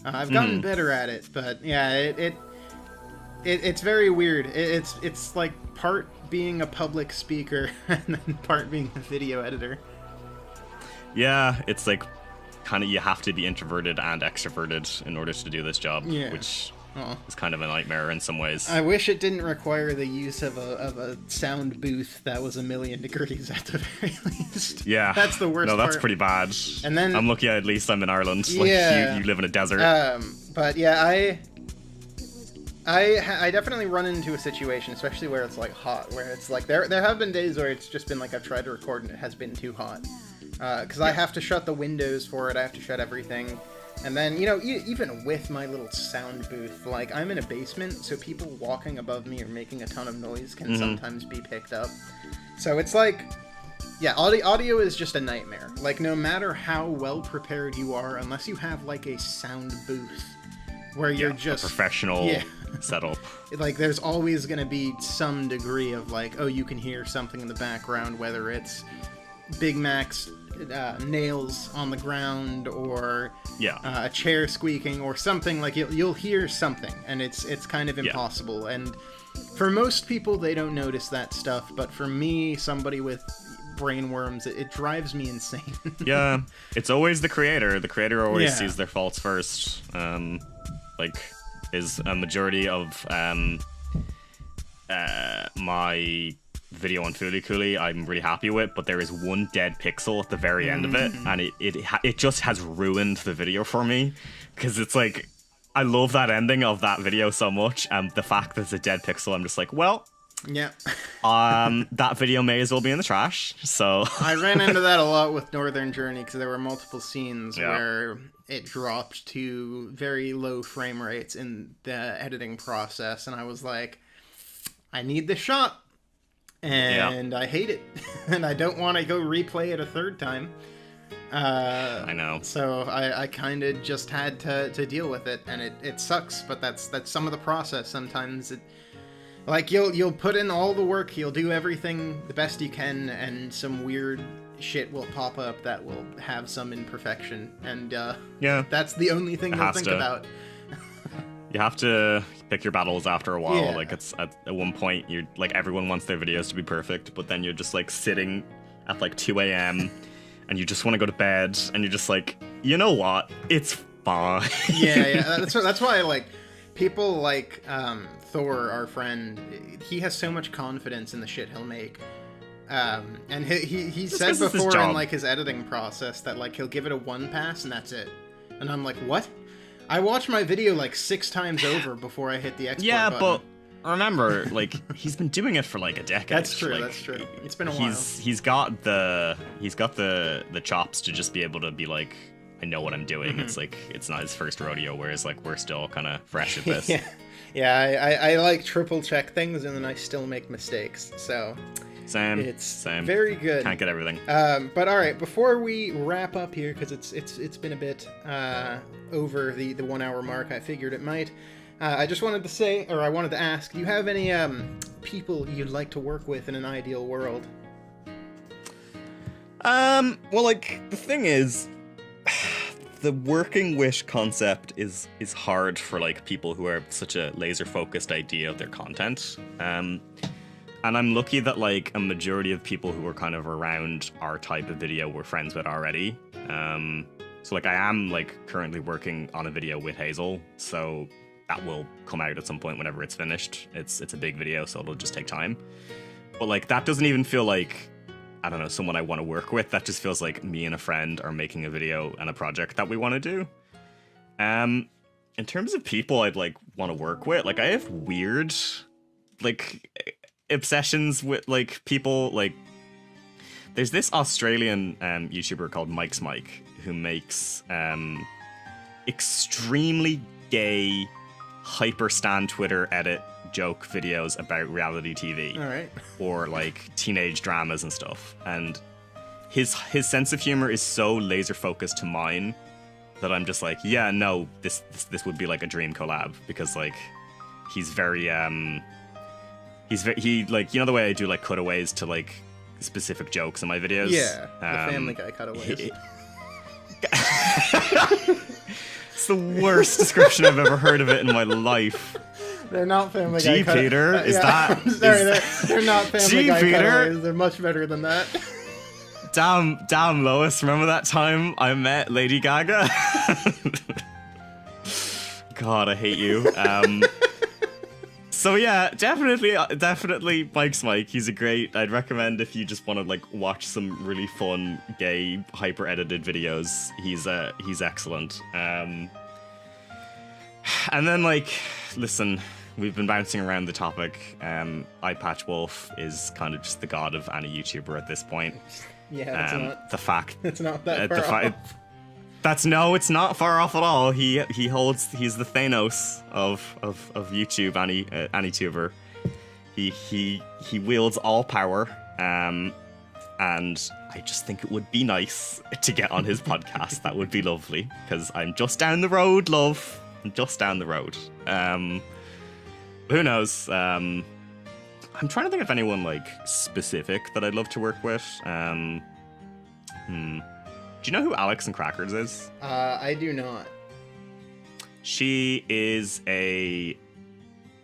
I've gotten better at it, but yeah, it's very weird. It's like part being a public speaker and then part being a video editor. Yeah, it's like kind of you have to be introverted and extroverted in order to do this job, which is kind of a nightmare in some ways. I wish it didn't require the use of a sound booth that was 1,000,000 degrees at the very least. Yeah, that's the worst. No, that's part. Pretty bad. And then I'm lucky at least I'm in Ireland. Like you live in a desert. But yeah, I definitely run into a situation, especially where it's like hot, where it's like there have been days where it's just been like I've tried to record and it has been too hot, because I have to shut the windows for it, I have to shut everything, and then even with my little sound booth, like I'm in a basement, so people walking above me or making a ton of noise can sometimes be picked up. So it's like, yeah, audio is just a nightmare. Like no matter how well prepared you are, unless you have like a sound booth where you're just a professional setup. Like there's always going to be some degree of like, oh, you can hear something in the background, whether it's Big Mac's nails on the ground or a chair squeaking or something. Like you'll hear something, and it's kind of impossible. And for most people, they don't notice that stuff. But for me, somebody with brain worms, it drives me insane. Yeah, it's always the creator. The creator always sees their faults first. Like is a majority of my video on Fooly Cooly I'm really happy with, but there is one dead pixel at the very end of it, and it just has ruined the video for me, because it's like, I love that ending of that video so much, and the fact that it's a dead pixel, I'm just like, well, yeah. That video may as well be in the trash. So I ran into that a lot with Northern Journey, because there were multiple scenes where it dropped to very low frame rates in the editing process, and I was like, I need this shot, and I hate it, and I don't want to go replay it a third time. I know. So I kind of just had to deal with it, and it sucks, but that's some of the process. Sometimes like you'll put in all the work, you'll do everything the best you can, and some weird shit will pop up that will have some imperfection, and that's the only thing you'll think about. You have to pick your battles after a while. Yeah. Like, it's at one point, you're like, everyone wants their videos to be perfect, but then you're just like sitting at like 2 a.m. and you just want to go to bed, and you're just like, you know what? It's fine. Yeah. That's why, like, people like Thor, our friend, he has so much confidence in the shit he'll make. And he said before in like his editing process that like he'll give it a 1 pass and that's it. And I'm like, what? I watched my video like 6 times over before I hit the export button. But remember, like, he's been doing it for like a decade. That's true. Like, that's true. It's been a while. He's got the chops to just be able to be like, I know what I'm doing. It's like, it's not his first rodeo, whereas like we're still kind of fresh at this. Yeah. I like triple check things, and then I still make mistakes. So Same. Very good. Can't get everything. But all right, before we wrap up here, because it's been a bit over the 1 hour mark, I figured it might. I just wanted to say, or I wanted to ask, do you have any people you'd like to work with in an ideal world? Well, like, the thing is, the working wish concept is hard for like people who are such a laser focused idea of their content. And I'm lucky that like a majority of people who are kind of around our type of video we're friends with already. So like I am like currently working on a video with Hazel, so that will come out at some point whenever it's finished. It's a big video, so it'll just take time. But like that doesn't even feel like, I don't know, someone I want to work with. That just feels like me and a friend are making a video and a project that we want to do. In terms of people I'd like want to work with, like I have weird like obsessions with like people. Like there's this Australian YouTuber called Mike's Mike who makes extremely gay hyper stan Twitter edit joke videos about reality TV. All right. Or like teenage dramas and stuff. And his sense of humor is so laser focused to mine that I'm just like, yeah, no, this would be like a dream collab, because like he's very he like, you know the way I do like cutaways to like specific jokes in my videos? Yeah, the Family Guy cutaways. It's the worst description I've ever heard of it in my life. They're not Family Guy cutaways. Peter, is that? I'm sorry, they're not Family Guy Peter? cutaways. They're much better than that. Damn, Lois, remember that time I met Lady Gaga? God, I hate you. So yeah, definitely Mike's Mike. He's a great, I'd recommend if you just want to like watch some really fun, gay, hyper-edited videos. He's excellent. And then like, listen, we've been bouncing around the topic. Eye Patch Wolf is kind of just the god of any YouTuber at this point. Yeah, it's not. The fact It's not that far off. It's not far off at all. He's the Thanos of YouTube, any tuber. He wields all power. And I just think it would be nice to get on his podcast. That would be lovely, because I'm just down the road, love. I'm just down the road. Who knows? I'm trying to think of anyone like specific that I'd love to work with. Do you know who Alex and Crackers is? I do not. She is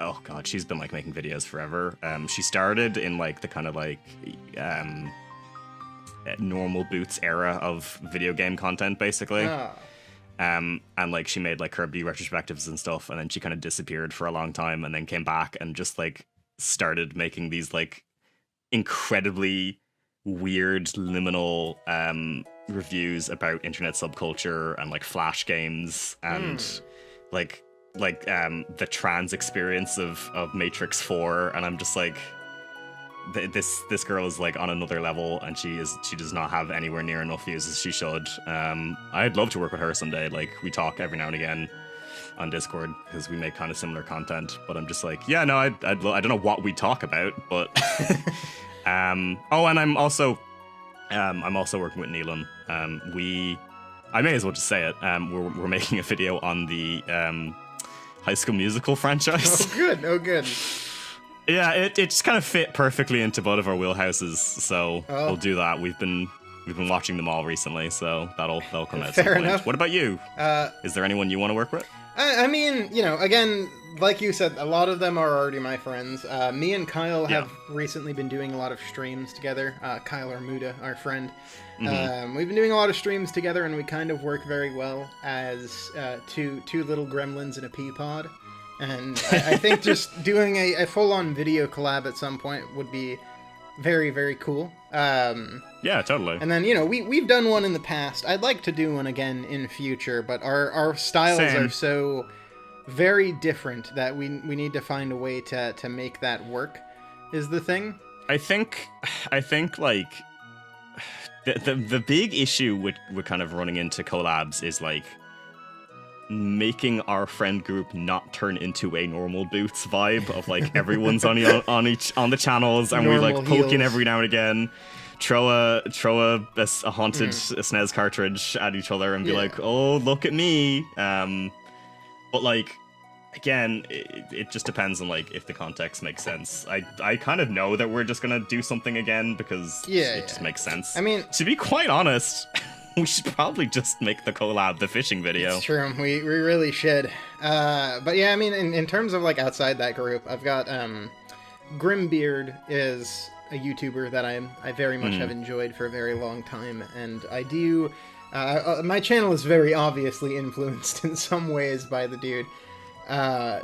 oh god, she's been like making videos forever. She started in like the kind of like normal Boots era of video game content, basically. And like she made like Kirby retrospectives and stuff, and then she kind of disappeared for a long time and then came back and just like started making these like incredibly weird liminal reviews about internet subculture and like flash games and like the trans experience of Matrix 4, and I'm just like, this girl is like on another level, and she does not have anywhere near enough views as she should. I'd love to work with her someday. Like, we talk every now and again on Discord because we make kind of similar content, but I'm just like, yeah, no, I don't know what we talk about, but oh, and I'm also working with Neelan. I may as well just say it. We're making a video on the High School Musical franchise. Oh, good. Yeah, it just kind of fit perfectly into both of our wheelhouses, so we'll do that. We've been watching them all recently, so that'll come out. Fair enough. What about you? Is there anyone you want to work with? I mean, you know, again, like you said, a lot of them are already my friends. Me and Kyle have recently been doing a lot of streams together. Kyle Armuda, our friend. We've been doing a lot of streams together, and we kind of work very well as two little gremlins in a pea pod. And I think just doing a full-on video collab at some point would be very, very cool. Yeah, totally. And then, you know, we've done one in the past. I'd like to do one again in future, but our styles are so very different that we need to find a way to make that work, is the thing. I think like the big issue with kind of running into collabs is like making our friend group not turn into a normal Boots vibe of like everyone's on the channels, and Normal we like poke in heels. every now and again, throw a haunted SNES cartridge at each other and be like, oh, look at me. But like, again, it just depends on like if the context makes sense. I kind of know that we're just gonna do something again because it just makes sense. I mean, to be quite honest, we should probably just make the collab the fishing video. It's true. We really should. But yeah, I mean, in terms of like outside that group, I've got Grimbeard is a YouTuber that I very much have enjoyed for a very long time, and I do. My channel is very obviously influenced in some ways by the dude.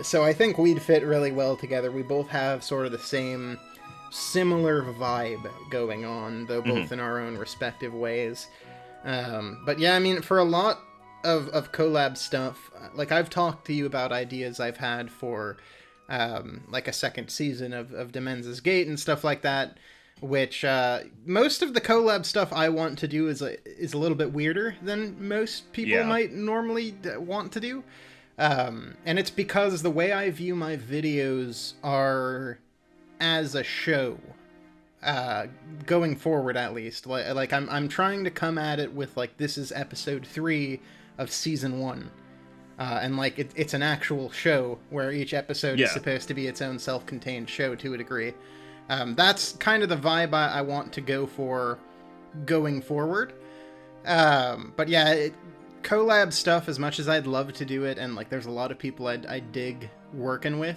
So I think we'd fit really well together. We both have sort of the similar vibe going on, though both in our own respective ways. But yeah, I mean, for a lot of collab stuff, like I've talked to you about ideas I've had for like a second season of Demenza's Gate and stuff like that, which most of the collab stuff I want to do is a little bit weirder than most people might normally want to do. And it's because the way I view my videos are as a show. Going forward, at least, like I'm trying to come at it with like, this is episode 3 of season 1, and like it's an actual show where each episode is supposed to be its own self-contained show to a degree. That's kind of the vibe I want to go for going forward. But yeah, collab stuff, as much as I'd love to do it, and like there's a lot of people I dig working with.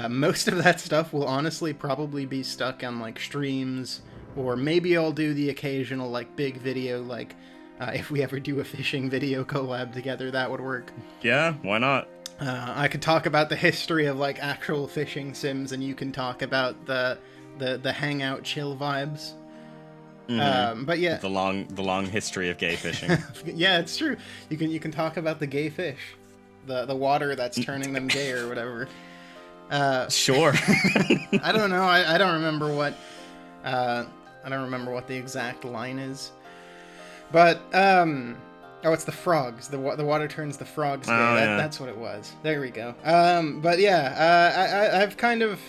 Most of that stuff will honestly probably be stuck on like streams, or maybe I'll do the occasional like big video, like if we ever do a fishing video collab together, that would work. Yeah, why not? I could talk about the history of like actual fishing sims, and you can talk about the hangout chill vibes. But yeah, the long history of gay fishing. Yeah, it's true. You can talk about the gay fish, the water that's turning them gay or whatever. Sure. I don't know. I don't remember what the exact line is. But it's the frogs. The water turns the frogs gay. That's what it was. There we go. But yeah, I've kind of,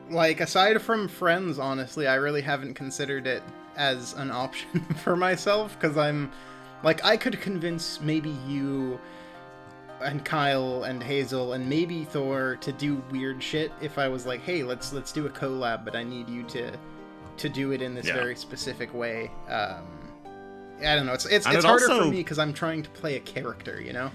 like, aside from friends, honestly, I really haven't considered it as an option for myself, because I'm like, I could convince maybe you and Kyle and Hazel and maybe Thor to do weird shit if I was like, hey, let's do a collab, but I need you to do it in this very specific way. I don't know. It's harder for me because I'm trying to play a character, you know?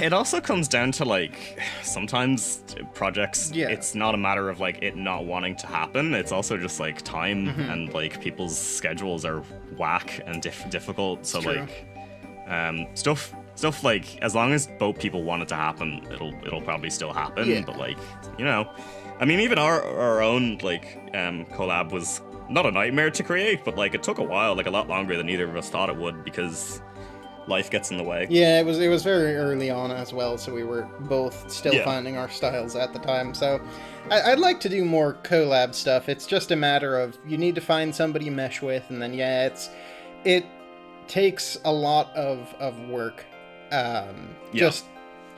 It also comes down to, like, sometimes projects, it's not a matter of, like, it not wanting to happen. It's also just, like, time and, like, people's schedules are whack and difficult. So, like, stuff like, as long as both people want it to happen, it'll probably still happen. But, like, you know, I mean, even our own like collab was not a nightmare to create, but like it took a while, like a lot longer than either of us thought it would, because life gets in the way. Yeah, it was very early on as well, so we were both still finding our styles at the time. So I'd like to do more collab stuff. It's just a matter of you need to find somebody you mesh with, and then it takes a lot of work, just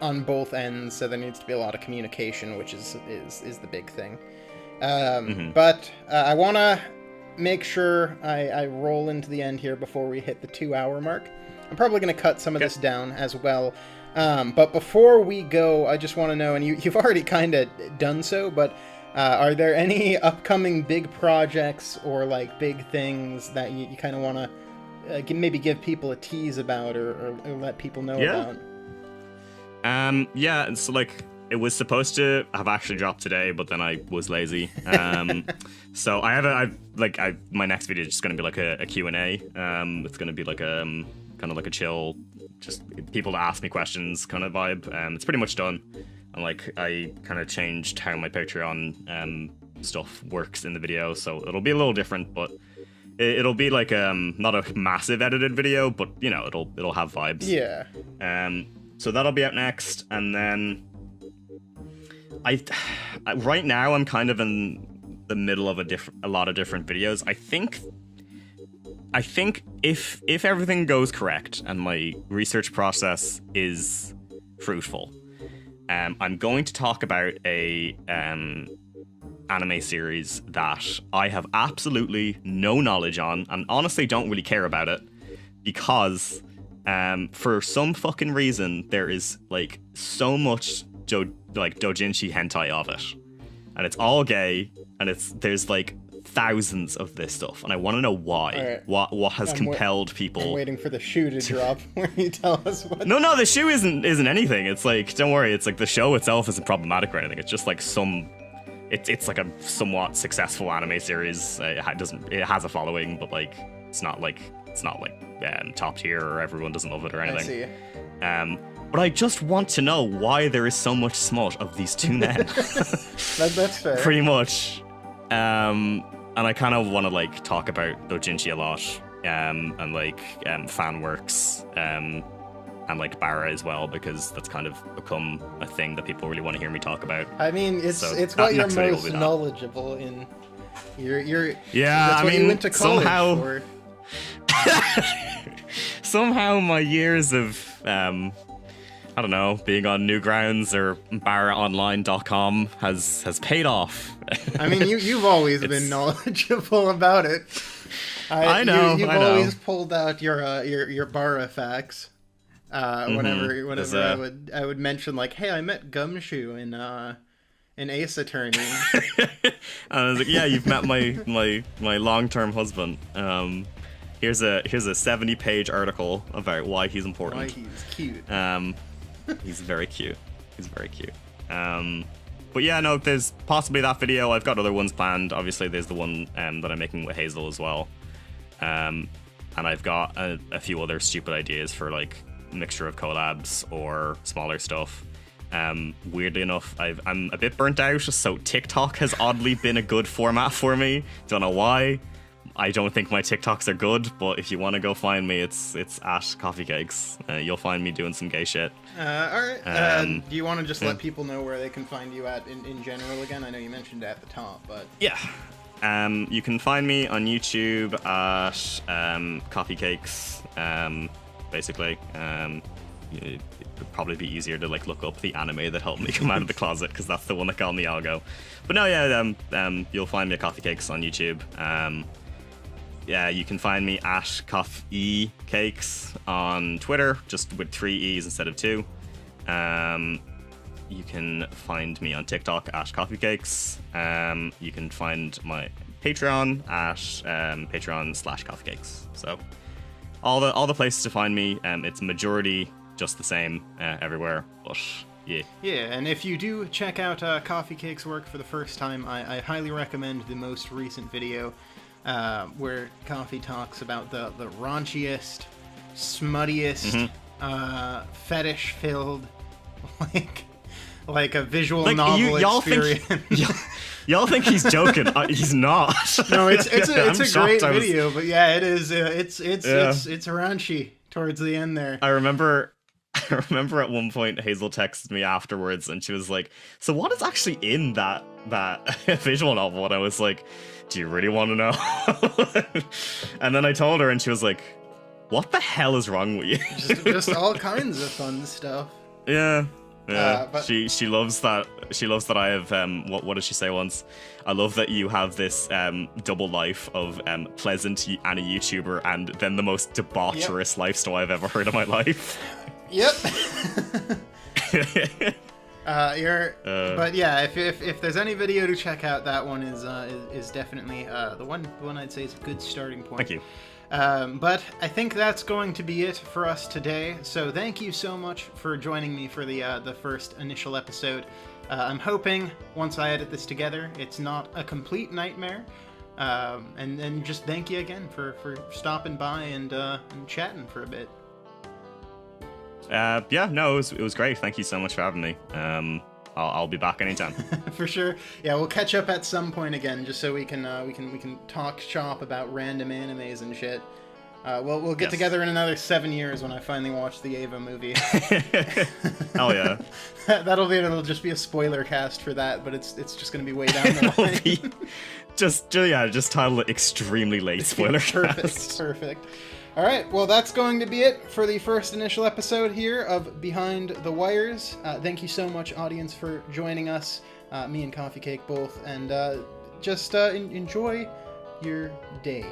on both ends. So there needs to be a lot of communication, which is the big thing. But I want to make sure I roll into the end here before we hit the 2-hour mark. I'm probably going to cut some of this down as well. But before we go, I just want to know, and you've already kind of done so, but are there any upcoming big projects or like big things that you kind of want to maybe give people a tease about or let people know about? So like it was supposed to have actually dropped today, but then I was lazy. So my next video is just going to be like a Q&A. It's going to be like kind of like a chill, just people to ask me questions kind of vibe. It's pretty much done, and like I kind of changed how my Patreon stuff works in the video, so it'll be a little different, but it'll be like not a massive edited video, but you know it'll have vibes. Yeah. So that'll be out next, and then right now I'm kind of in the middle of a lot of different videos. I think if everything goes correct and my research process is fruitful, I'm going to talk about a anime series that I have absolutely no knowledge on, and honestly don't really care about it, because for some fucking reason there is like so much doujinshi hentai of it, and it's all gay, and there's like thousands of this stuff, and I want to know why. Right. What has compelled people? I'm waiting for the shoe to drop where you tell us what. No, the shoe isn't anything. It's like, don't worry. It's like the show itself isn't problematic or anything. It's just like it's like a somewhat successful anime series. It has a following, but like it's not like top tier or everyone doesn't love it or anything. I see. But I just want to know why there is so much smut of these two men. That's fair. Pretty much. And I kind of want to like talk about doujinshi a lot, and like fan works, and like bara as well, because that's kind of become a thing that people really want to hear me talk about. I mean, it's what you're most knowledgeable in. You're that's what you went to college for. Somehow my years of I don't know, being on Newgrounds or baraonline.com has paid off. I mean, you've always been knowledgeable about it. I know. You've always pulled out your bara facts. Whenever I would mention like, hey, I met Gumshoe in Ace Attorney. And I was like, yeah, you've met my long-term husband. Here's a 70-page article about why he's important. Why he's cute. He's very cute. But yeah, no, there's possibly that video. I've got other ones planned. Obviously, there's the one that I'm making with Hazel as well. And I've got a few other stupid ideas for like mixture of collabs or smaller stuff. Weirdly enough, I'm a bit burnt out, so TikTok has oddly been a good format for me. Don't know why. I don't think my TikToks are good, but if you want to go find me, it's at Coffeecakes. You'll find me doing some gay shit. All right. Do you want to just let people know where they can find you at in general again? I know you mentioned it at the top, but... Yeah. You can find me on YouTube at Coffeecakes, basically. It would probably be easier to like look up the anime that helped me come out of the closet, because that's the one that got me algo. But no, yeah, you'll find me at Coffeecakes on YouTube. Yeah, you can find me at Coffeecakes on Twitter, just with 3 E's instead of 2. You can find me on TikTok at Coffeecakes. You can find my Patreon at Patreon/Coffeecakes. So all the places to find me, it's majority just the same everywhere, but yeah. Yeah, and if you do check out Coffeecakes' work for the first time, I highly recommend the most recent video, where Coffee talks about the raunchiest, smuttiest, fetish-filled, like, like a visual Like, novel y'all experience. Y'all think he's joking? He's not. No, it's I'm a shocked great I was- video, but yeah, it is. It's Yeah. raunchy towards the end there. I remember at one point Hazel texted me afterwards, and she was like, "So what is actually in that visual novel?" And I was like, "Do you really want to know?" And then I told her, and she was like, "What the hell is wrong with you?" Just all kinds of fun stuff. Yeah. Yeah, but- she loves that. She loves that I have. What did she say once? I love that you have this double life of pleasant and a YouTuber, and then the most debaucherous lifestyle I've ever heard in my life. Yep. But yeah, if there's any video to check out, that one is definitely the one I'd say is a good starting point. Thank you. But I think that's going to be it for us today. So thank you so much for joining me for the first initial episode. I'm hoping once I edit this together, it's not a complete nightmare. And just thank you again for stopping by and chatting for a bit. Yeah, no, it was great. Thank you so much for having me. I'll be back anytime. For sure. Yeah, we'll catch up at some point again, just so we can talk shop about random animes and shit. We'll get together in another 7 years when I finally watch the Ava movie. Hell yeah. It'll just be a spoiler cast for that, but it's just gonna be way down the line. just title it extremely late spoiler cast. Perfect. All right, well, that's going to be it for the first initial episode here of Behind the Wires. Thank you so much, audience, for joining us, me and Coffee Cake both, and just enjoy your day.